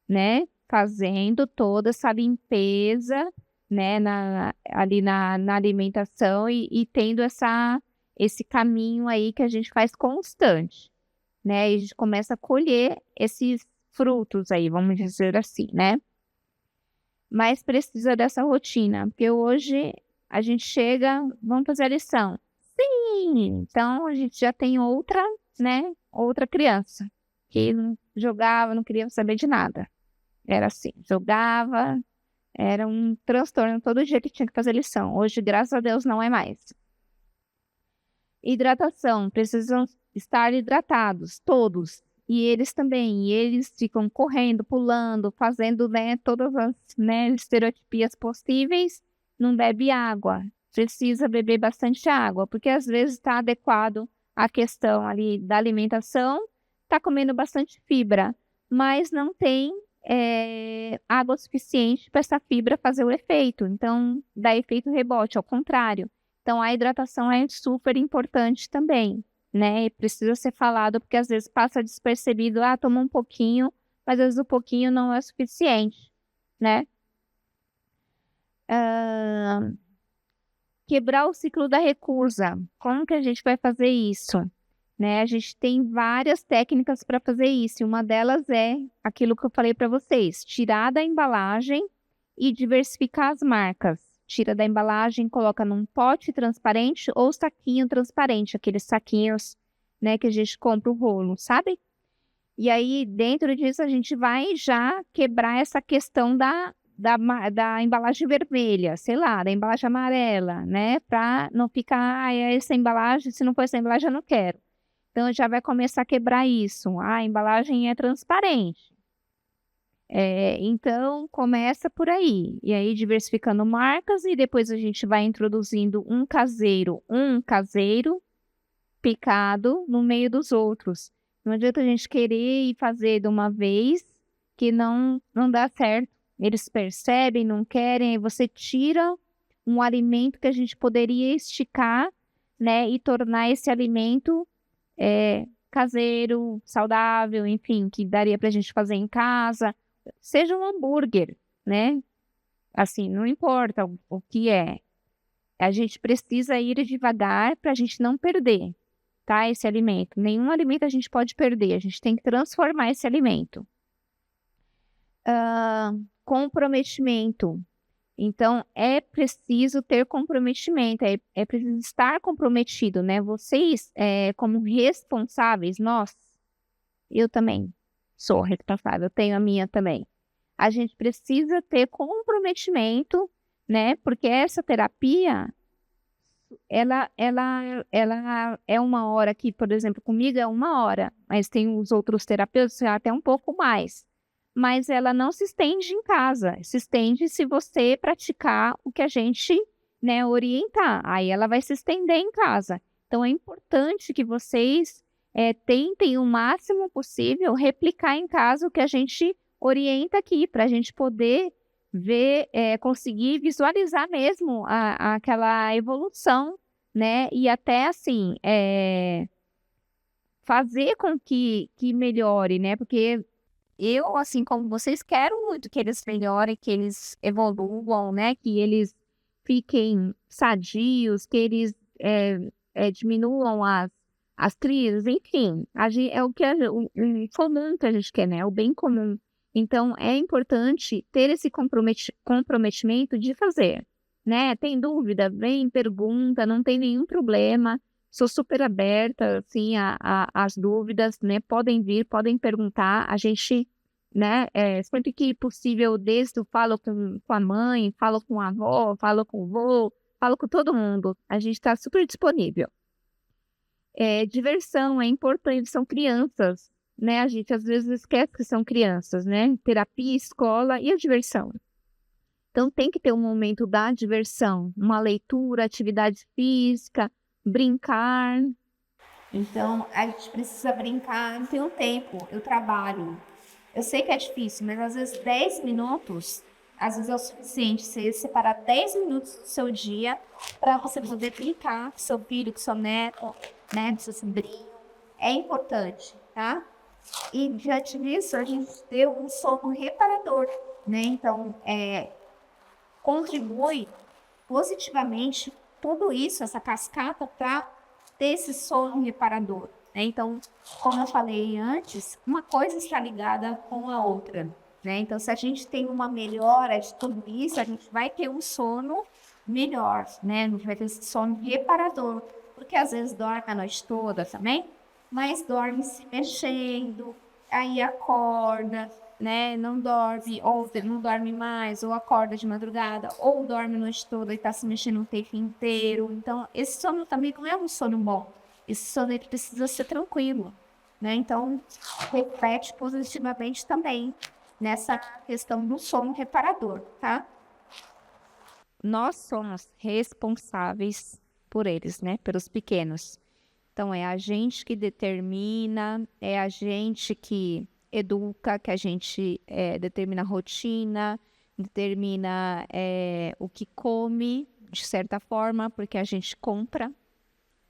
né? Fazendo toda essa limpeza, né, ali na alimentação e tendo esse caminho aí que a gente faz constante, né? E a gente começa a colher esses frutos aí, vamos dizer assim, né? Mas precisa dessa rotina, porque hoje a gente chega, vamos fazer a lição. Sim, então a gente já tem outra, né? Outra criança que não jogava, não queria saber de nada. Era assim, jogava, era um transtorno todo dia que tinha que fazer lição. Hoje, graças a Deus, não é mais. Hidratação, precisam estar hidratados, todos. E eles também, e eles ficam correndo, pulando, fazendo, né, todas as, né, estereotipias possíveis, não bebe água. Precisa beber bastante água, porque às vezes está adequado à questão ali da alimentação, está comendo bastante fibra, mas não tem água suficiente para essa fibra fazer o efeito. Então, dá efeito rebote, ao contrário. Então, a hidratação é super importante também, né? E precisa ser falado, porque às vezes passa despercebido, toma um pouquinho, mas às vezes o pouquinho não é suficiente, né? Quebrar o ciclo da recusa. Como que a gente vai fazer isso? Né? A gente tem várias técnicas para fazer isso, e uma delas é aquilo que eu falei para vocês, tirar da embalagem e diversificar as marcas. Tira da embalagem, coloca num pote transparente ou saquinho transparente, aqueles saquinhos, né, que a gente compra o rolo, sabe? E aí, dentro disso, a gente vai já quebrar essa questão da embalagem vermelha, sei lá, da embalagem amarela, né? Para não ficar, é essa embalagem, se não for essa embalagem, eu não quero. Então, já vai começar a quebrar isso. A embalagem é transparente. Então, começa por aí. E aí, diversificando marcas, e depois a gente vai introduzindo um caseiro picado no meio dos outros. Não adianta a gente querer e fazer de uma vez que não dá certo. Eles percebem, não querem, aí você tira um alimento que a gente poderia esticar, né, e tornar esse alimento caseiro, saudável, enfim, que daria para a gente fazer em casa. Seja um hambúrguer, né? Assim, não importa o que é. A gente precisa ir devagar para a gente não perder, tá? Esse alimento. Nenhum alimento a gente pode perder. A gente tem que transformar esse alimento. Comprometimento. Então, é preciso ter comprometimento, é preciso estar comprometido, né? Vocês, como responsáveis, eu também sou responsável, eu tenho a minha também. A gente precisa ter comprometimento, né? Porque essa terapia, ela é uma hora que, por exemplo, comigo é 1 hora, mas tem os outros terapeutas até um pouco mais. Mas ela não se estende em casa, se estende se você praticar o que a gente, né, orientar. Aí ela vai se estender em casa. Então, é importante que vocês tentem o máximo possível replicar em casa o que a gente orienta aqui, para a gente poder ver, conseguir visualizar mesmo aquela evolução, né? E até, assim, fazer com que melhore, né? Porque eu, assim como vocês, quero muito que eles melhorem, que eles evoluam, né? Que eles fiquem sadios, que eles diminuam as crises, enfim. É o que o comum que a gente quer, né? O bem comum. Então, é importante ter esse comprometimento de fazer, né? Tem dúvida? Vem, pergunta, não tem nenhum problema. Sou super aberta, assim, às dúvidas, né? Podem vir, podem perguntar. A gente, né, sempre que possível, falo com a mãe, falo com a avó, falo com o vô, falo com todo mundo. A gente está super disponível. Diversão é importante, são crianças, né? A gente às vezes esquece que são crianças, né? Terapia, escola e a diversão. Então, tem que ter um momento da diversão, uma leitura, atividade física, brincar. Então, a gente precisa brincar, não tem um tempo, eu trabalho. Eu sei que é difícil, mas às vezes 10 minutos, às vezes é o suficiente você separar 10 minutos do seu dia para você poder brincar com seu filho, com seu neto, né, com seu sobrinho. É importante, tá? E diante disso, a gente deu um sono reparador, né? Então, contribui positivamente tudo isso, essa cascata, para ter esse sono reparador, né? Então, como eu falei antes, uma coisa está ligada com a outra, né? Então, se a gente tem uma melhora de tudo isso, a gente vai ter um sono melhor, né? A gente vai ter esse sono reparador, porque às vezes dorme a noite toda também, mas dorme se mexendo, aí acorda, né? Não dorme, ou não dorme mais, ou acorda de madrugada, ou dorme a noite toda e está se mexendo o tempo inteiro. Então, esse sono também não é um sono bom. Esse sono ele precisa ser tranquilo, né? Então, reflete positivamente também nessa questão do sono reparador, tá? Nós somos responsáveis por eles, né? Pelos pequenos. Então, é a gente que determina, é a gente que educa, que a gente determina a rotina, determina o que come, de certa forma, porque a gente compra.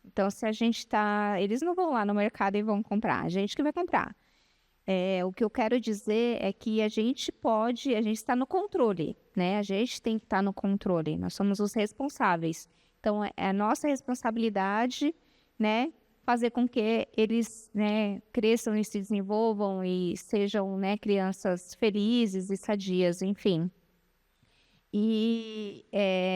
Então, se a gente tá... Eles não vão lá no mercado e vão comprar, a gente que vai comprar. O que eu quero dizer é que a gente está no controle, né? A gente tem que estar no controle, nós somos os responsáveis. Então, é a nossa responsabilidade, né? Fazer com que eles, né, cresçam e se desenvolvam e sejam, né, crianças felizes e sadias, enfim. E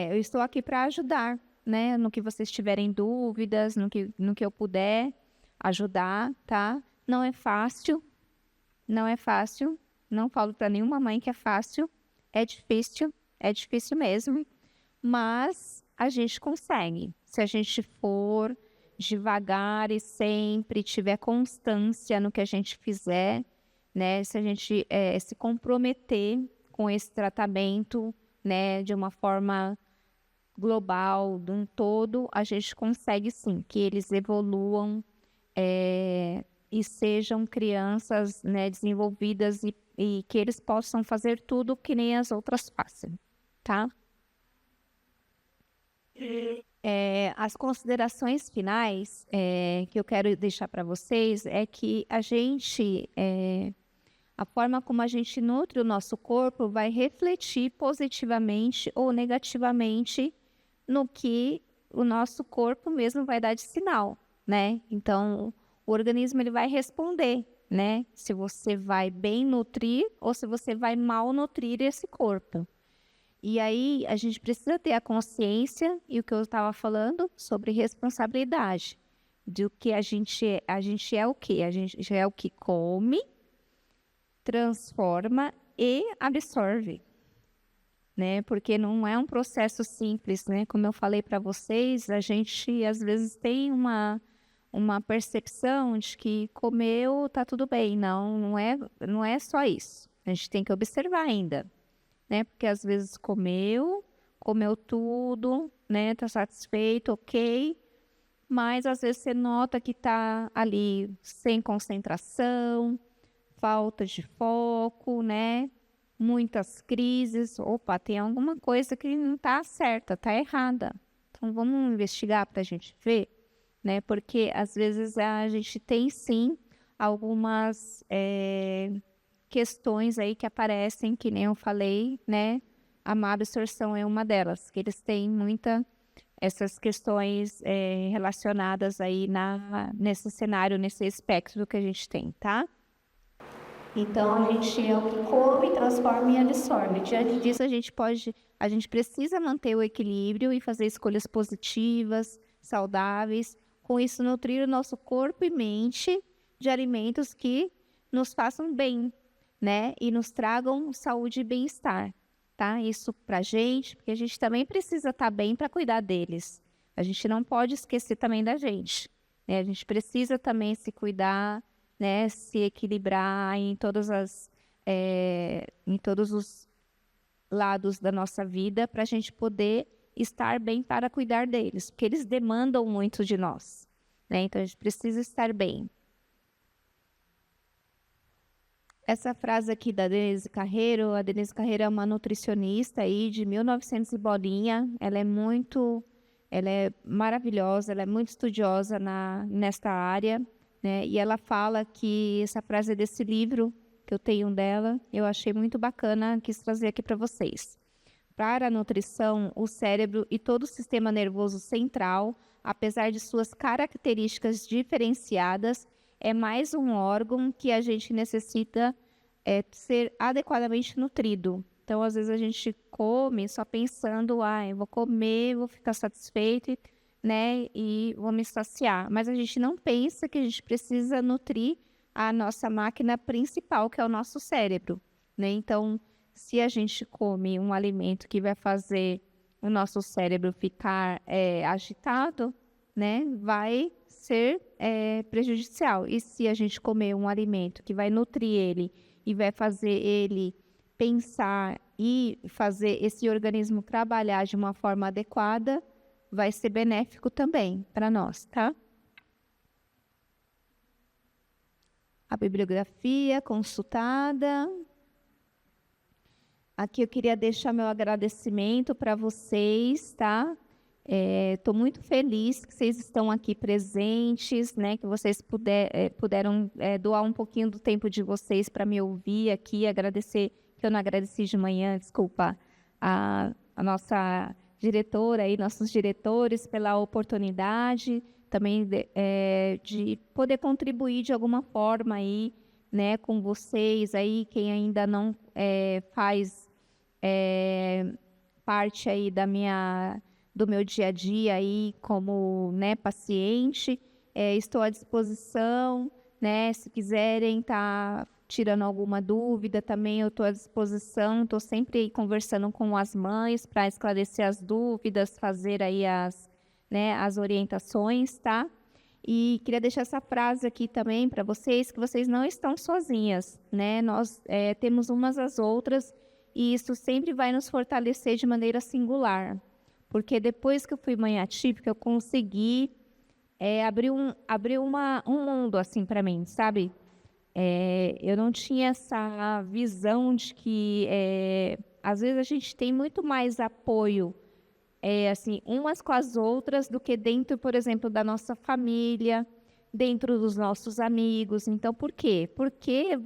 eu estou aqui para ajudar, né? No que vocês tiverem dúvidas, no que eu puder ajudar, tá? Não é fácil. Não é fácil, não falo para nenhuma mãe que é fácil, é difícil mesmo, mas a gente consegue. Se a gente for devagar e sempre tiver constância no que a gente fizer, né? Se a gente se comprometer com esse tratamento, né? De uma forma global, de um todo, a gente consegue sim, que eles evoluam, e sejam crianças, né, desenvolvidas e que eles possam fazer tudo que nem as outras fazem, tá? As considerações finais que eu quero deixar para vocês é que a forma como a gente nutre o nosso corpo vai refletir positivamente ou negativamente no que o nosso corpo mesmo vai dar de sinal, né? Então, o organismo ele vai responder, né? Se você vai bem nutrir ou se você vai mal nutrir esse corpo. E aí a gente precisa ter a consciência e o que eu estava falando sobre responsabilidade, do que a gente é o quê? A gente é o que come, transforma e absorve, né? Porque não é um processo simples, né? Como eu falei para vocês, a gente às vezes tem uma percepção de que comeu, tá tudo bem. Não é só isso. A gente tem que observar ainda, né? Porque às vezes comeu tudo, né? Tá satisfeito, ok. Mas às vezes você nota que tá ali sem concentração, falta de foco, né? Muitas crises. Opa, tem alguma coisa que não tá certa, tá errada. Então vamos investigar para a gente ver, né? Porque às vezes a gente tem sim algumas questões aí que aparecem, que nem eu falei, né? A má absorção é uma delas, que eles têm essas questões relacionadas aí nesse cenário, nesse espectro que a gente tem, tá? Então a gente é o que come, transforma e absorve. Diante disso, a gente precisa manter o equilíbrio e fazer escolhas positivas, saudáveis. Com isso, nutrir o nosso corpo e mente de alimentos que nos façam bem, né? E nos tragam saúde e bem-estar, tá? Isso pra gente, porque a gente também precisa estar bem para cuidar deles. A gente não pode esquecer também da gente, né? A gente precisa também se cuidar, né? Se equilibrar em todos os lados da nossa vida para a gente poder estar bem para cuidar deles, porque eles demandam muito de nós, né? Então a gente precisa estar bem. Essa frase aqui da Denise Carreiro, a Denise Carreiro é uma nutricionista aí de 1900 e bolinha, ela é maravilhosa, ela é muito estudiosa nesta área, né? E ela fala que essa frase é desse livro que eu tenho dela, eu achei muito bacana, quis trazer aqui para vocês. Para a nutrição, o cérebro e todo o sistema nervoso central, apesar de suas características diferenciadas, é mais um órgão que a gente necessita ser adequadamente nutrido. Então, às vezes a gente come só pensando, eu vou comer, vou ficar satisfeito, né, e vou me saciar. Mas a gente não pensa que a gente precisa nutrir a nossa máquina principal, que é o nosso cérebro, né? Então, se a gente come um alimento que vai fazer o nosso cérebro ficar agitado, né, vai ser prejudicial. E se a gente comer um alimento que vai nutrir ele e vai fazer ele pensar e fazer esse organismo trabalhar de uma forma adequada, vai ser benéfico também para nós, tá? A bibliografia consultada. Aqui eu queria deixar meu agradecimento para vocês, tá? Estou muito feliz que vocês estão aqui presentes, né? Que vocês puderam doar um pouquinho do tempo de vocês para me ouvir aqui, agradecer, que eu não agradeci de manhã, desculpa, a nossa diretora e nossos diretores pela oportunidade, também de poder contribuir de alguma forma aí, né, com vocês aí, quem ainda não faz parte aí do meu dia a dia aí como, né, paciente, estou à disposição, né, se quiserem estar tirando alguma dúvida também, eu estou à disposição, estou sempre aí conversando com as mães para esclarecer as dúvidas, fazer aí as orientações, tá? E queria deixar essa frase aqui também para vocês, que vocês não estão sozinhas, né? Nós temos umas às outras e isso sempre vai nos fortalecer de maneira singular. Porque depois que eu fui mãe atípica, eu consegui abrir um mundo assim para mim, sabe? Eu não tinha essa visão de que às vezes a gente tem muito mais apoio assim, umas com as outras do que dentro, por exemplo, da nossa família, dentro dos nossos amigos. Então, por quê? Porque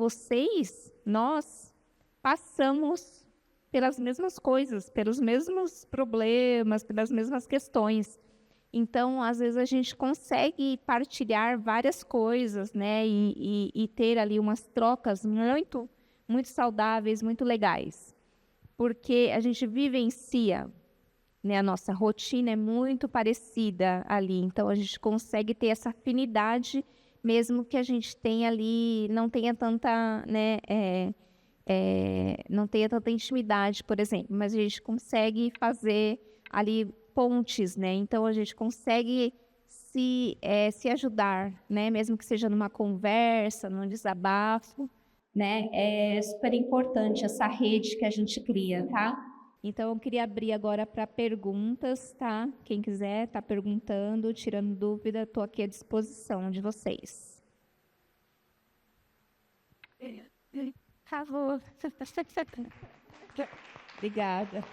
nós passamos pelas mesmas coisas, pelos mesmos problemas, pelas mesmas questões. Então, às vezes a gente consegue partilhar várias coisas, né, e ter ali umas trocas muito, muito saudáveis, muito legais, porque a gente vivencia, né, a nossa rotina é muito parecida ali, então a gente consegue ter essa afinidade, mesmo que a gente tenha ali, não tenha tanta, né, não tenha tanta intimidade, por exemplo, mas a gente consegue fazer ali pontes, né? Então a gente consegue se ajudar, né? Mesmo que seja numa conversa, num desabafo, né? É super importante essa rede que a gente cria, tá? Então eu queria abrir agora para perguntas, tá? Quem quiser tá perguntando, tirando dúvida, estou aqui à disposição de vocês. Por favor. Obrigada.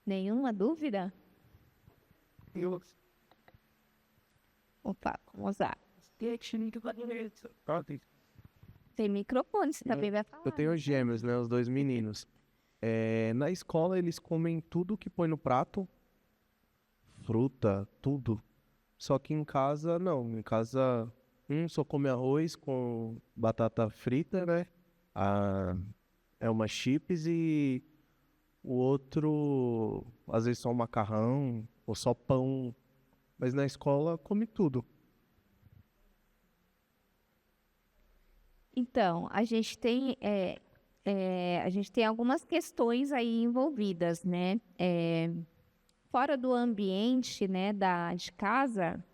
Nenhuma dúvida? Opa, vamos lá. Tem microfone, você também vai falar. Eu tenho gêmeos, né? Os 2 meninos. Na escola eles comem tudo que põe no prato. Fruta, tudo. Só que em casa, não. Em casa, só come arroz com batata frita, né? É uma chips e o outro, às vezes só um macarrão ou só pão. Mas na escola come tudo. Então, a gente tem algumas questões aí envolvidas, né? Fora do ambiente, né, de casa,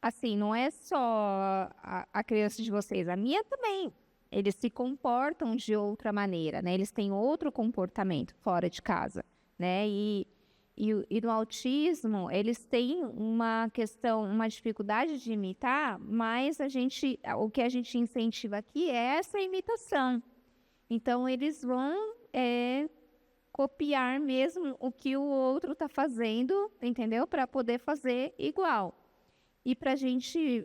assim, não é só a criança de vocês, a minha também. Eles se comportam de outra maneira, né? Eles têm outro comportamento fora de casa, né? E no autismo, eles têm uma dificuldade de imitar, mas o que a gente incentiva aqui é essa imitação. Então, eles vão copiar mesmo o que o outro está fazendo, entendeu? Para poder fazer igual. E para a gente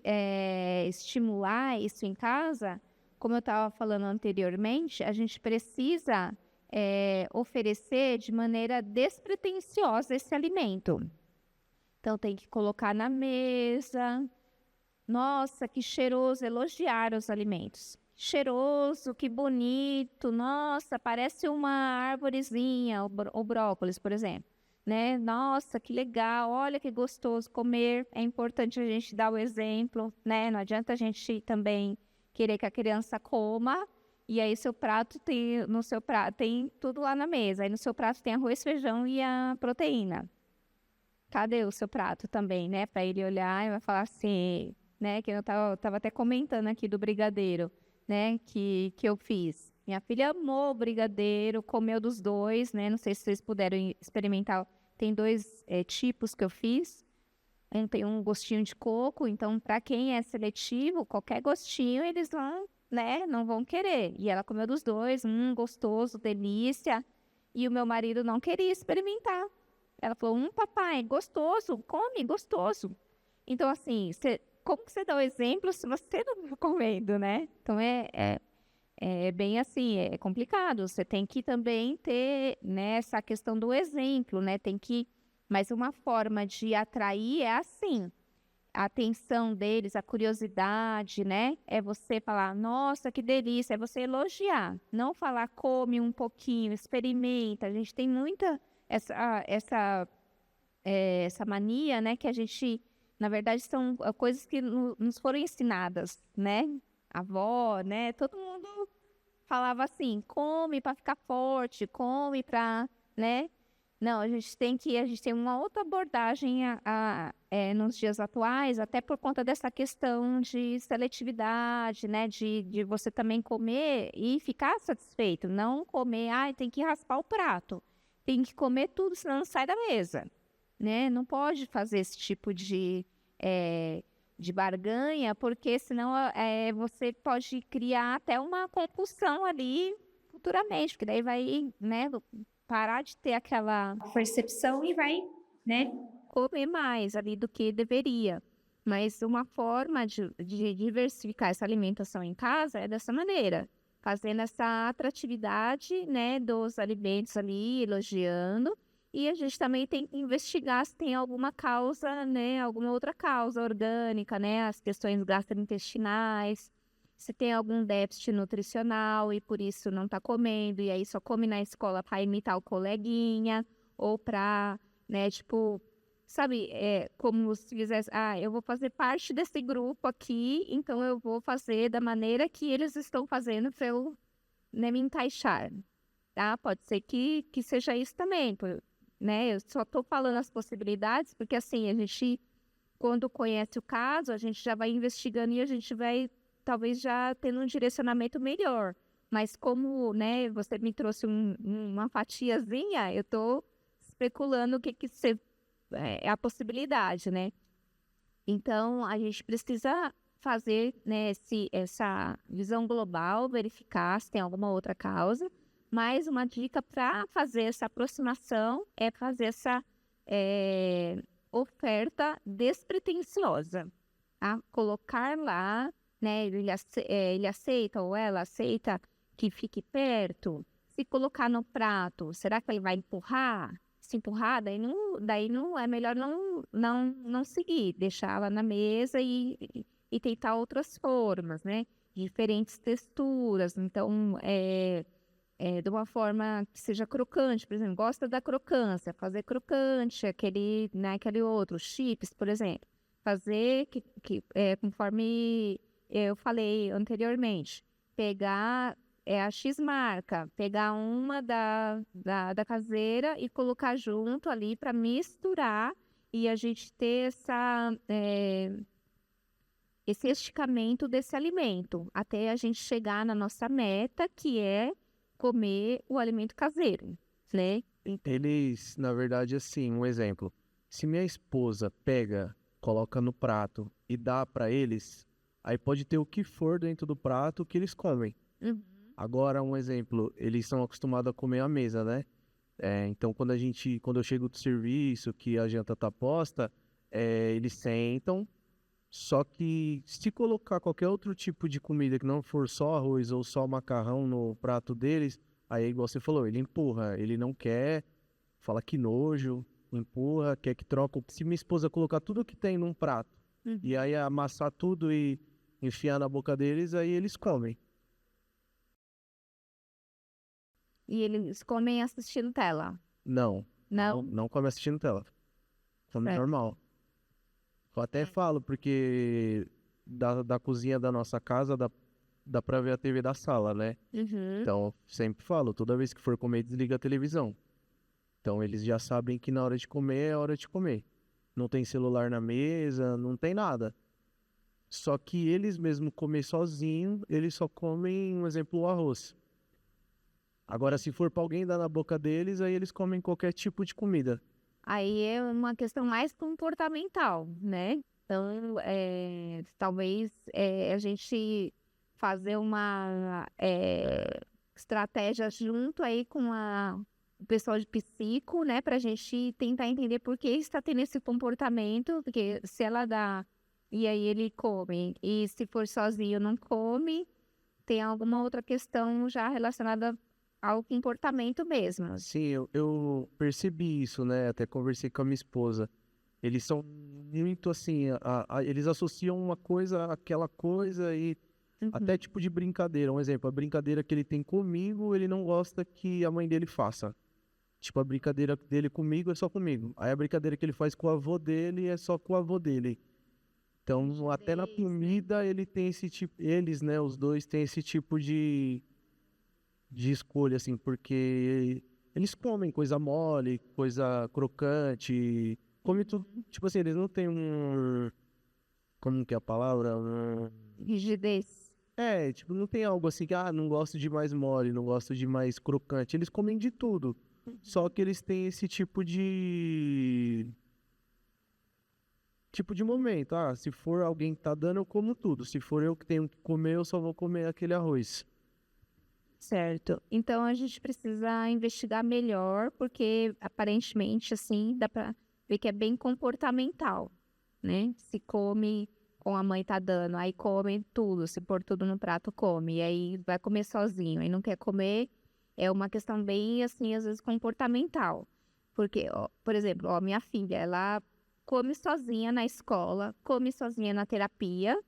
estimular isso em casa, como eu estava falando anteriormente, a gente precisa oferecer de maneira despretensiosa esse alimento. Então, tem que colocar na mesa. Nossa, que cheiroso, elogiar os alimentos. Cheiroso, que bonito, nossa, parece uma arvorezinha, o brócolis, por exemplo, né? Nossa, que legal, olha que gostoso comer. É importante a gente dar o exemplo, né? Não adianta a gente também querer que a criança coma e aí no seu prato tem tudo lá na mesa. Aí no seu prato tem arroz, feijão e a proteína. Cadê o seu prato também, né? Para ele olhar e vai falar assim, né? Que eu tava até comentando aqui do brigadeiro, né? Que eu fiz. Minha filha amou o brigadeiro, comeu dos dois, né? Não sei se vocês puderam experimentar. Tem 2 tipos que eu fiz. Tem um gostinho de coco, então para quem é seletivo, qualquer gostinho eles vão, né? Não vão querer. E ela comeu dos dois, gostoso, delícia. E o meu marido não queria experimentar. Ela falou, papai, gostoso, come, gostoso. Então, assim, como que você dá o exemplo se você não está comendo, né? Então, é bem assim, é complicado. Você tem que também ter, né, essa questão do exemplo, né? Mas uma forma de atrair é assim, a atenção deles, a curiosidade, né? É você falar, nossa, que delícia, é você elogiar. Não falar, come um pouquinho, experimenta. A gente tem muita essa mania, né? Que a gente, na verdade, são coisas que nos foram ensinadas, né? A avó, né? Todo mundo falava assim, come para ficar forte, come para, né? Não, a gente tem uma outra abordagem nos dias atuais, até por conta dessa questão de seletividade, né? De você também comer e ficar satisfeito, não comer, tem que raspar o prato, tem que comer tudo, senão não sai da mesa, né? Não pode fazer esse tipo de barganha, porque senão você pode criar até uma compulsão ali futuramente, porque daí vai, né, parar de ter aquela Percepção e vai, né? comer mais ali do que deveria. Mas uma forma de diversificar essa alimentação em casa é dessa maneira, fazendo essa atratividade, né, dos alimentos ali, elogiando. E a gente também tem que investigar se tem alguma causa, né, alguma outra causa orgânica, né, as questões gastrointestinais, se tem algum déficit nutricional e por isso não está comendo, e aí só come na escola para imitar o coleguinha, ou para, né, tipo, sabe, como se fizesse, eu vou fazer parte desse grupo aqui, então eu vou fazer da maneira que eles estão fazendo para eu, né, me encaixar, tá? Pode ser que seja isso também, né? Eu só estou falando as possibilidades, porque assim, a gente, quando conhece o caso, a gente já vai investigando e a gente vai, talvez, já tendo um direcionamento melhor. Mas como, né, você me trouxe uma fatiazinha, eu estou especulando o que é a possibilidade, né? Então, a gente precisa fazer, né, essa visão global, verificar se tem alguma outra causa. Mas uma dica para fazer essa aproximação é fazer essa oferta despretensiosa. Tá? Colocar lá, né, ele aceita ou ela aceita que fique perto. Se colocar no prato, será que ele vai empurrar? Se empurrar, daí não é melhor não seguir, deixar ela na mesa e tentar outras formas, né? Diferentes texturas. Então, de uma forma que seja crocante, por exemplo, gosta da crocância, fazer crocante, aquele outro, chips, por exemplo, fazer conforme eu falei anteriormente, pegar a X-marca, pegar uma da caseira e colocar junto ali para misturar e a gente ter esse esticamento desse alimento, até a gente chegar na nossa meta, que é comer o alimento caseiro, né? Eles, na verdade, assim, um exemplo. Se minha esposa pega, coloca no prato e dá para eles, aí pode ter o que for dentro do prato que eles comem. Uhum. Agora, um exemplo, eles são acostumados a comer à mesa, né? Então, quando eu chego do serviço, que a janta tá posta, eles sentam. Só que se colocar qualquer outro tipo de comida que não for só arroz ou só macarrão no prato deles, aí, igual você falou, ele empurra, ele não quer, fala que nojo, empurra, quer que troca. Se minha esposa colocar tudo que tem num prato e aí amassar tudo e enfiar na boca deles, aí eles comem. E eles comem assistindo tela. Não, Não? não come assistindo tela. Come Certo. normal. Eu até falo, porque da cozinha da nossa casa dá pra ver a TV da sala, né? Uhum. Então, eu sempre falo, toda vez que for comer, desliga a televisão. Então, eles já sabem que na hora de comer é hora de comer. Não tem celular na mesa, não tem nada. Só que eles mesmo comer sozinho, eles só comem, um exemplo, o arroz. Agora, se for pra alguém dar na boca deles, aí eles comem qualquer tipo de comida. Aí é uma questão mais comportamental, né? Então, talvez a gente fazer uma estratégia junto aí com o pessoal de psico, né? Pra gente tentar entender por que está tendo esse comportamento, porque se ela dá e aí ele come, e se for sozinho não come, tem alguma outra questão já relacionada ao comportamento mesmo. Sim, eu percebi isso, né? Até conversei com a minha esposa. Eles são muito assim, eles associam uma coisa àquela coisa e até tipo de brincadeira. Um exemplo, a brincadeira que ele tem comigo, ele não gosta que a mãe dele faça. Tipo, a brincadeira dele comigo é só comigo. Aí a brincadeira que ele faz com o avô dele é só com o avô dele. Então, até na comida ele tem esse tipo, eles, né, os dois têm esse tipo de escolha, assim, porque eles comem coisa mole, coisa crocante, come tudo, tipo assim, eles não têm como que é a palavra? Rigidez. Tipo, não tem algo assim que, não gosto de mais mole, não gosto de mais crocante, eles comem de tudo, só que eles têm esse tipo de momento, se for alguém que tá dando, eu como tudo, se for eu que tenho que comer, eu só vou comer aquele arroz. Certo. Então a gente precisa investigar melhor, porque aparentemente, assim, dá pra ver que é bem comportamental, né? Se come com a mãe tá dando, aí come tudo, se pôr tudo no prato, come, e aí vai comer sozinho, aí não quer comer, é uma questão bem, assim, às vezes comportamental. Porque, ó, por exemplo, ó, minha filha, ela come sozinha na escola, come sozinha na terapia,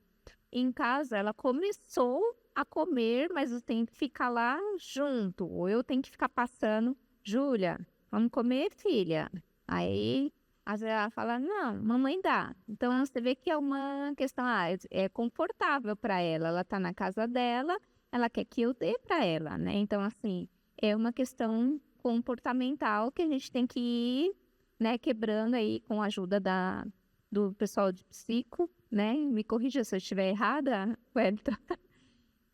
em casa ela começou a comer, mas eu tenho que ficar lá junto, ou eu tenho que ficar passando, Júlia, vamos comer, filha. Aí, às vezes ela fala, não, mamãe dá. Então, você vê que é uma questão, é confortável para ela, ela tá na casa dela, ela quer que eu dê para ela, né? Então, assim, é uma questão comportamental que a gente tem que ir, né, quebrando aí com a ajuda do pessoal de psico, né? Me corrija se eu estiver errada, Wellington.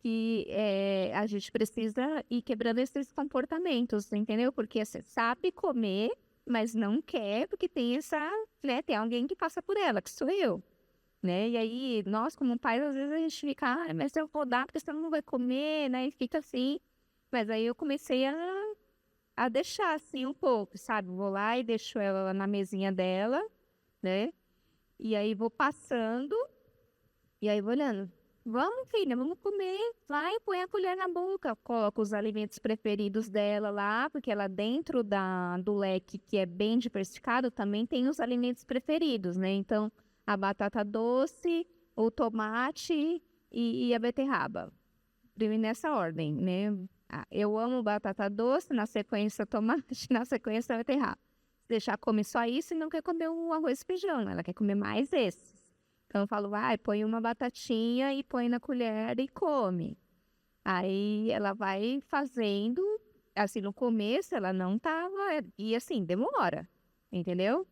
Que a gente precisa ir quebrando esses comportamentos, entendeu? Porque você sabe comer, mas não quer, porque tem né? Tem alguém que passa por ela, que sou eu, né? E aí, nós como pais, às vezes a gente fica, mas eu vou dar, porque senão não vai comer, né? E fica assim. Mas aí eu comecei a deixar, assim, um pouco, sabe? Vou lá e deixo ela na mesinha dela, né? E aí vou passando, e aí vou olhando. Vamos, filha, vamos comer. Vai, põe a colher na boca. Coloca os alimentos preferidos dela lá, porque ela dentro do leque, que é bem diversificado, também tem os alimentos preferidos, né? Então, a batata doce, o tomate e a beterraba. Primeiro nessa ordem, né? Eu amo batata doce, na sequência tomate, na sequência beterraba. Se deixar comer só isso e não quer comer o arroz e feijão, ela quer comer mais esses. Então eu falo, põe uma batatinha e põe na colher e come. Aí ela vai fazendo, assim, no começo ela não tava, e assim, demora, entendeu?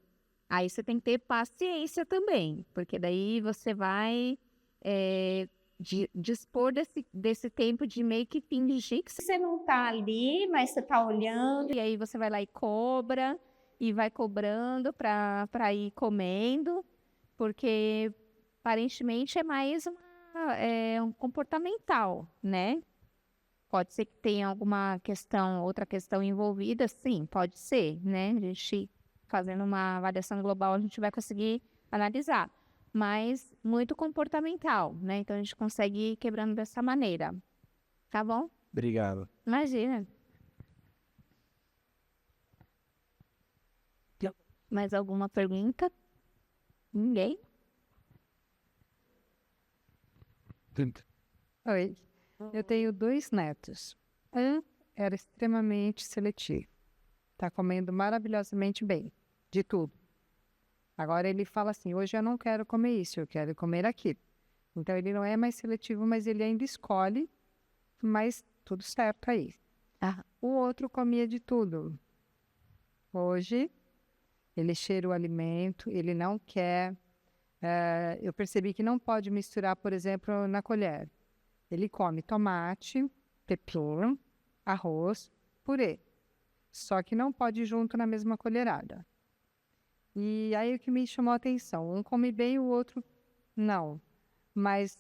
Aí você tem que ter paciência também, porque daí você vai dispor desse tempo de meio que fingir que Você não tá ali, mas você tá olhando. e aí você vai lá e cobra, e vai cobrando para ir comendo, porque aparentemente é mais um comportamental, né? Pode ser que tenha alguma questão, outra questão envolvida, sim, pode ser, né? A gente fazendo uma avaliação global, a gente vai conseguir analisar, mas muito comportamental, né? Então a gente consegue ir quebrando dessa maneira, tá bom? Obrigado. Imagina. Mais alguma pergunta? Ninguém? Oi, eu tenho 2 netos. Um era extremamente seletivo. Tá comendo maravilhosamente bem, de tudo. Agora ele fala assim, hoje eu não quero comer isso, eu quero comer aquilo. Então ele não é mais seletivo, mas ele ainda escolhe, mas tudo certo aí. Ah, O outro comia de tudo. Hoje ele cheira o alimento, ele não quer. Eu percebi que não pode misturar, por exemplo, na colher. Ele come tomate, pepino, arroz, purê. Só que não pode ir junto na mesma colherada. E aí o que me chamou a atenção, um come bem, o outro não. Mas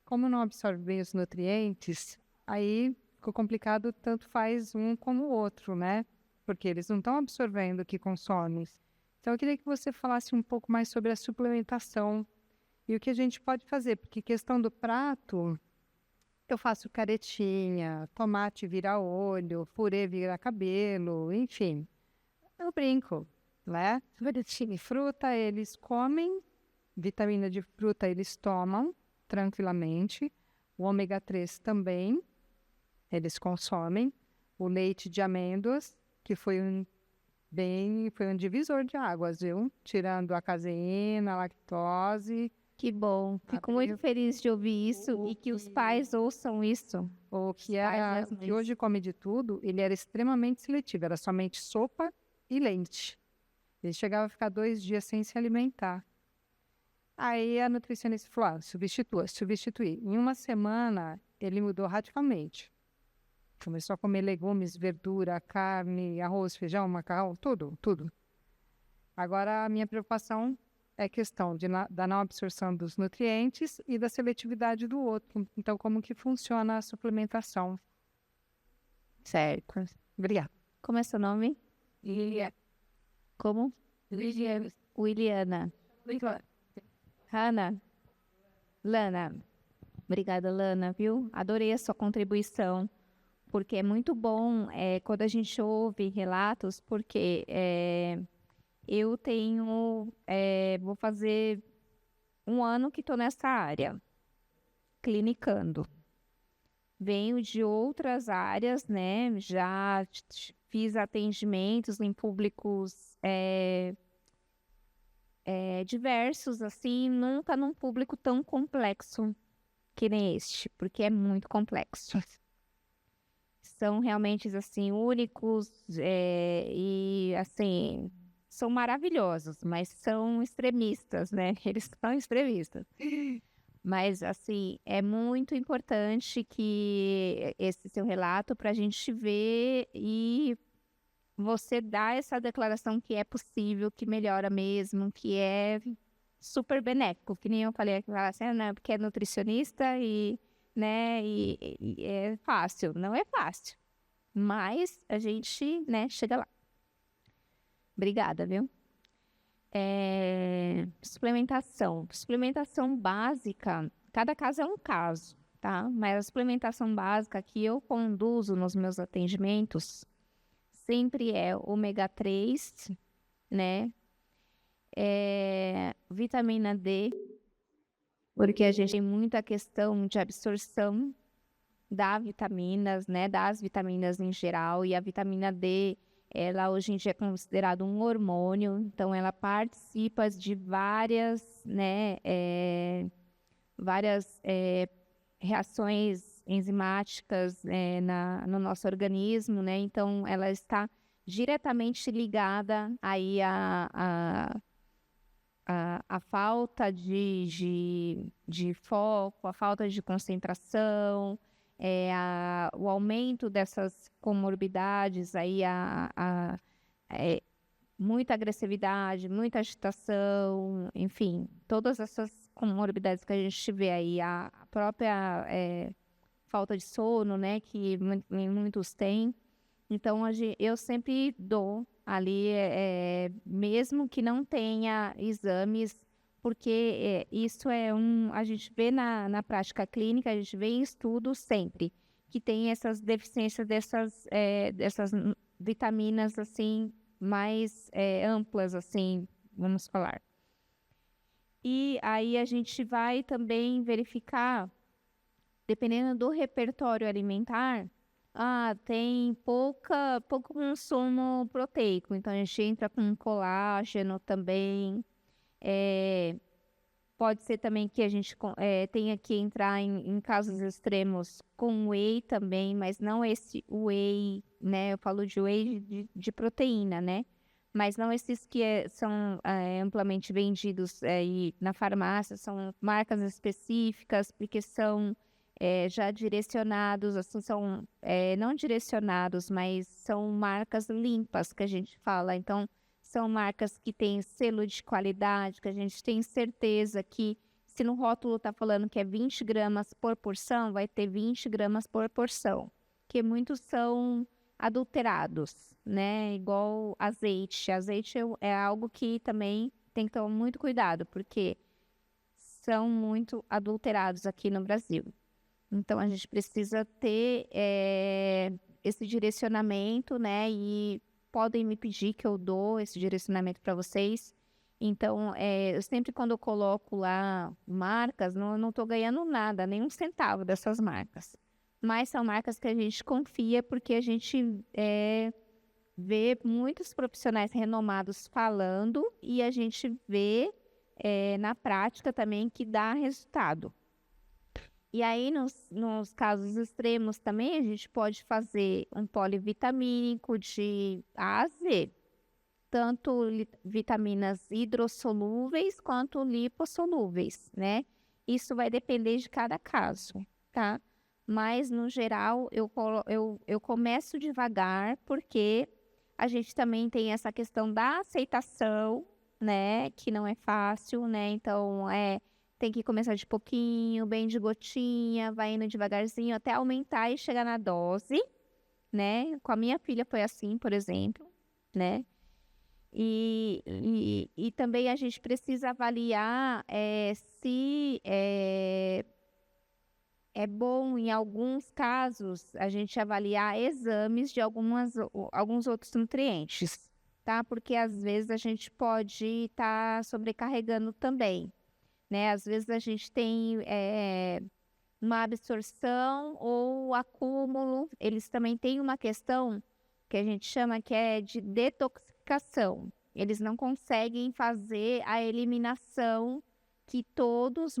como não absorve bem os nutrientes, aí ficou complicado, tanto faz um como o outro, né? Porque eles não estão absorvendo o que consomem. Então eu queria que você falasse um pouco mais sobre a suplementação e o que a gente pode fazer, porque questão do prato, eu faço caretinha, tomate vira olho, purê vira cabelo, enfim. Eu brinco, né? Fruta eles comem, vitamina de fruta eles tomam tranquilamente, o ômega 3 também eles consomem, o leite de amêndoas, que foi um divisor de águas, viu? Tirando a caseína, a lactose. que bom. Fico muito feliz de ouvir isso e que os pais ouçam isso. O que, Os pais e as que mães. hoje come de tudo, ele era extremamente seletivo, era somente sopa e leite. Ele chegava a ficar 2 dias sem se alimentar. Aí a nutricionista falou, substituir. Em uma semana, ele mudou radicalmente. Começou a comer legumes, verdura, carne, arroz, feijão, macarrão, tudo. Agora, a minha preocupação é a questão da não absorção dos nutrientes e da seletividade do outro. Então, como que funciona a suplementação? Certo. Obrigada. Como é seu nome? Lilia. Como? Lilia. Williana. Hanna? Lana. Obrigada, Lana, viu? Adorei a sua contribuição, porque é muito bom quando a gente ouve relatos, porque eu tenho, vou fazer 1 ano que estou nessa área, clinicando. Venho de outras áreas, né? Já fiz atendimentos em públicos diversos, assim, nunca num público tão complexo que nem este, porque é muito complexo. São realmente, assim, únicos e, assim, são maravilhosos, mas são extremistas, né? Eles são extremistas. Mas, assim, é muito importante que esse seu relato para a gente ver e você dar essa declaração que é possível, que melhora mesmo, que é super benéfico, que nem eu falei, assim, não, porque é nutricionista e, né, e é fácil. Não é fácil, mas a gente, né, chega lá. Obrigada, viu? Suplementação básica, cada caso é um caso, tá? Mas a suplementação básica que eu conduzo nos meus atendimentos sempre é ômega 3, né? Vitamina D, porque a gente tem muita questão de absorção das vitaminas, né? Das vitaminas em geral, e a vitamina D, ela hoje em dia é considerada um hormônio, então ela participa de várias, né? Várias reações enzimáticas no nosso organismo, né? Então ela está diretamente ligada aí a falta de foco, a falta de concentração, o aumento dessas comorbidades, aí muita agressividade, muita agitação, enfim, todas essas comorbidades que a gente vê aí, a própria falta de sono, né, que muitos têm. Então, eu sempre dou ali, mesmo que não tenha exames, porque isso a gente vê na prática clínica, a gente vê em estudos sempre, que tem essas deficiências dessas vitaminas, assim, mais amplas, assim, vamos falar. E aí a gente vai também verificar, dependendo do repertório alimentar, tem pouco consumo proteico, então a gente entra com colágeno também. Pode ser também que a gente tenha que entrar em casos extremos com whey também, mas não esse whey, né? Eu falo de whey de proteína, né? Mas não esses que são amplamente vendidos aí na farmácia, são marcas específicas, porque são já direcionados, assim, são não direcionados, mas são marcas limpas que a gente fala. Então, são marcas que têm selo de qualidade, que a gente tem certeza que se no rótulo está falando que é 20 gramas por porção, vai ter 20 gramas por porção, que muitos são adulterados, né? Igual azeite. Azeite é algo que também tem que tomar muito cuidado, porque são muito adulterados aqui no Brasil. Então, a gente precisa ter esse direcionamento, né? E podem me pedir que eu dou esse direcionamento para vocês. Então, eu sempre quando eu coloco lá marcas, não estou ganhando nada, nem um centavo dessas marcas. Mas são marcas que a gente confia porque a gente vê muitos profissionais renomados falando e a gente vê na prática também que dá resultado. E aí, nos casos extremos também, a gente pode fazer um polivitamínico de A a Z. Tanto vitaminas hidrossolúveis quanto lipossolúveis, né? Isso vai depender de cada caso, tá? Mas, no geral, eu começo devagar, porque a gente também tem essa questão da aceitação, né? Que não é fácil, né? Então, tem que começar de pouquinho, bem de gotinha, vai indo devagarzinho até aumentar e chegar na dose, né? Com a minha filha foi assim, por exemplo, né? E também a gente precisa avaliar se é bom, em alguns casos, a gente avaliar exames de alguns outros nutrientes, tá? Porque às vezes a gente pode estar sobrecarregando também, né? Às vezes a gente tem uma absorção ou acúmulo. Eles também têm uma questão que a gente chama que é de detoxificação. Eles não conseguem fazer a eliminação que todas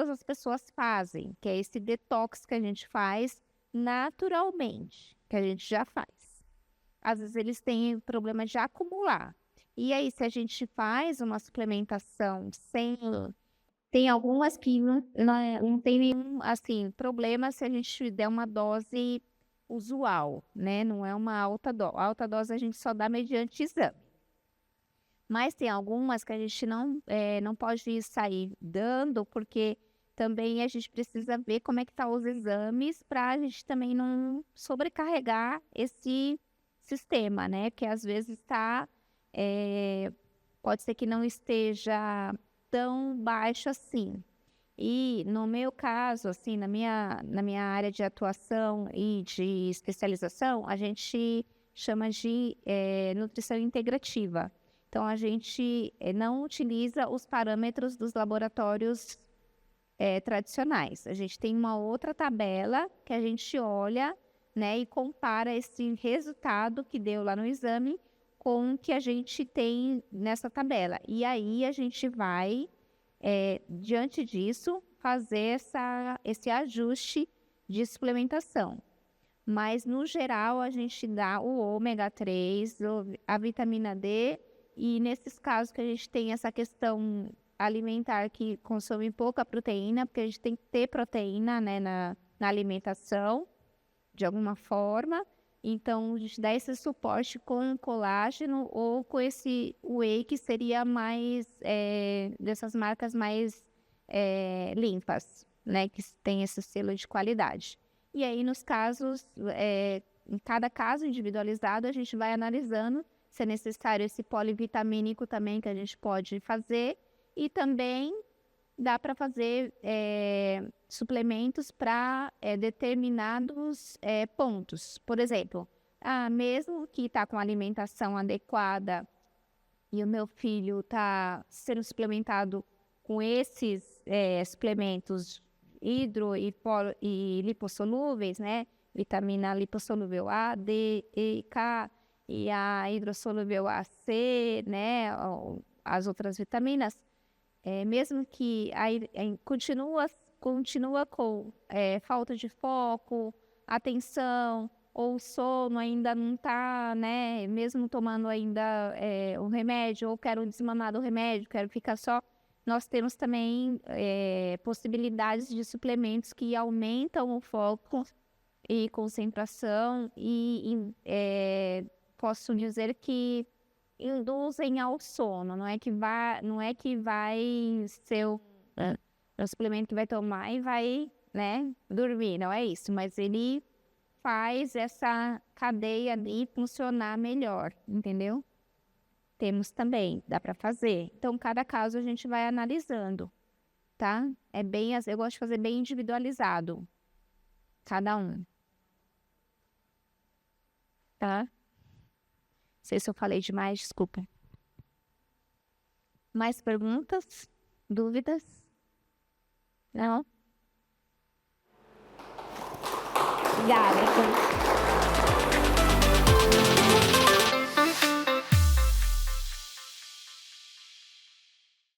as pessoas fazem, que é esse detox que a gente faz naturalmente, que a gente já faz. Às vezes eles têm problema de acumular. E aí, se a gente faz uma suplementação sem... Tem algumas que não tem nenhum, assim, problema se a gente der uma dose usual, né? Não é uma alta dose. A alta dose a gente só dá mediante exame. Mas tem algumas que a gente não pode sair dando, porque também a gente precisa ver como é que estão os exames para a gente também não sobrecarregar esse sistema, né? Porque às vezes pode ser que não esteja tão baixo assim. E no meu caso, assim, na minha área de atuação e de especialização, a gente chama de nutrição integrativa. Então, a gente não utiliza os parâmetros dos laboratórios tradicionais. A gente tem uma outra tabela que a gente olha, né, e compara esse resultado que deu lá no exame com o que a gente tem nessa tabela. E aí a gente vai, diante disso, fazer esse ajuste de suplementação. Mas, no geral, a gente dá o ômega 3, a vitamina D, e nesses casos que a gente tem essa questão alimentar que consome pouca proteína, porque a gente tem que ter proteína, né, na alimentação, de alguma forma. Então, a gente dá esse suporte com colágeno ou com esse whey, que seria mais dessas marcas mais limpas, né, que tem esse selo de qualidade. E aí, nos casos, em cada caso individualizado, a gente vai analisando se é necessário esse polivitamínico também que a gente pode fazer, e também dá para fazer suplementos para determinados pontos. Por exemplo, mesmo que está com alimentação adequada e o meu filho está sendo suplementado com esses suplementos hidro e lipossolúveis, né? Vitamina lipossolúvel A, D, E, K e a hidrossolúvel A, C, né? As outras vitaminas, mesmo que aí continua com falta de foco, atenção, ou o sono ainda não está, né? Mesmo tomando ainda o remédio, ou quero desmamar do remédio, quero ficar só. Nós temos também possibilidades de suplementos que aumentam o foco e concentração e posso dizer que induzem ao sono. Não é que vai ser o suplemento que vai tomar e vai, né, dormir. Não é isso, mas ele faz essa cadeia ali funcionar melhor, entendeu? Temos também, dá para fazer. Então, cada caso a gente vai analisando, tá? Eu gosto de fazer bem individualizado, cada um. Tá? Não sei se eu falei demais, desculpa. Mais perguntas? Dúvidas? Não? Obrigada.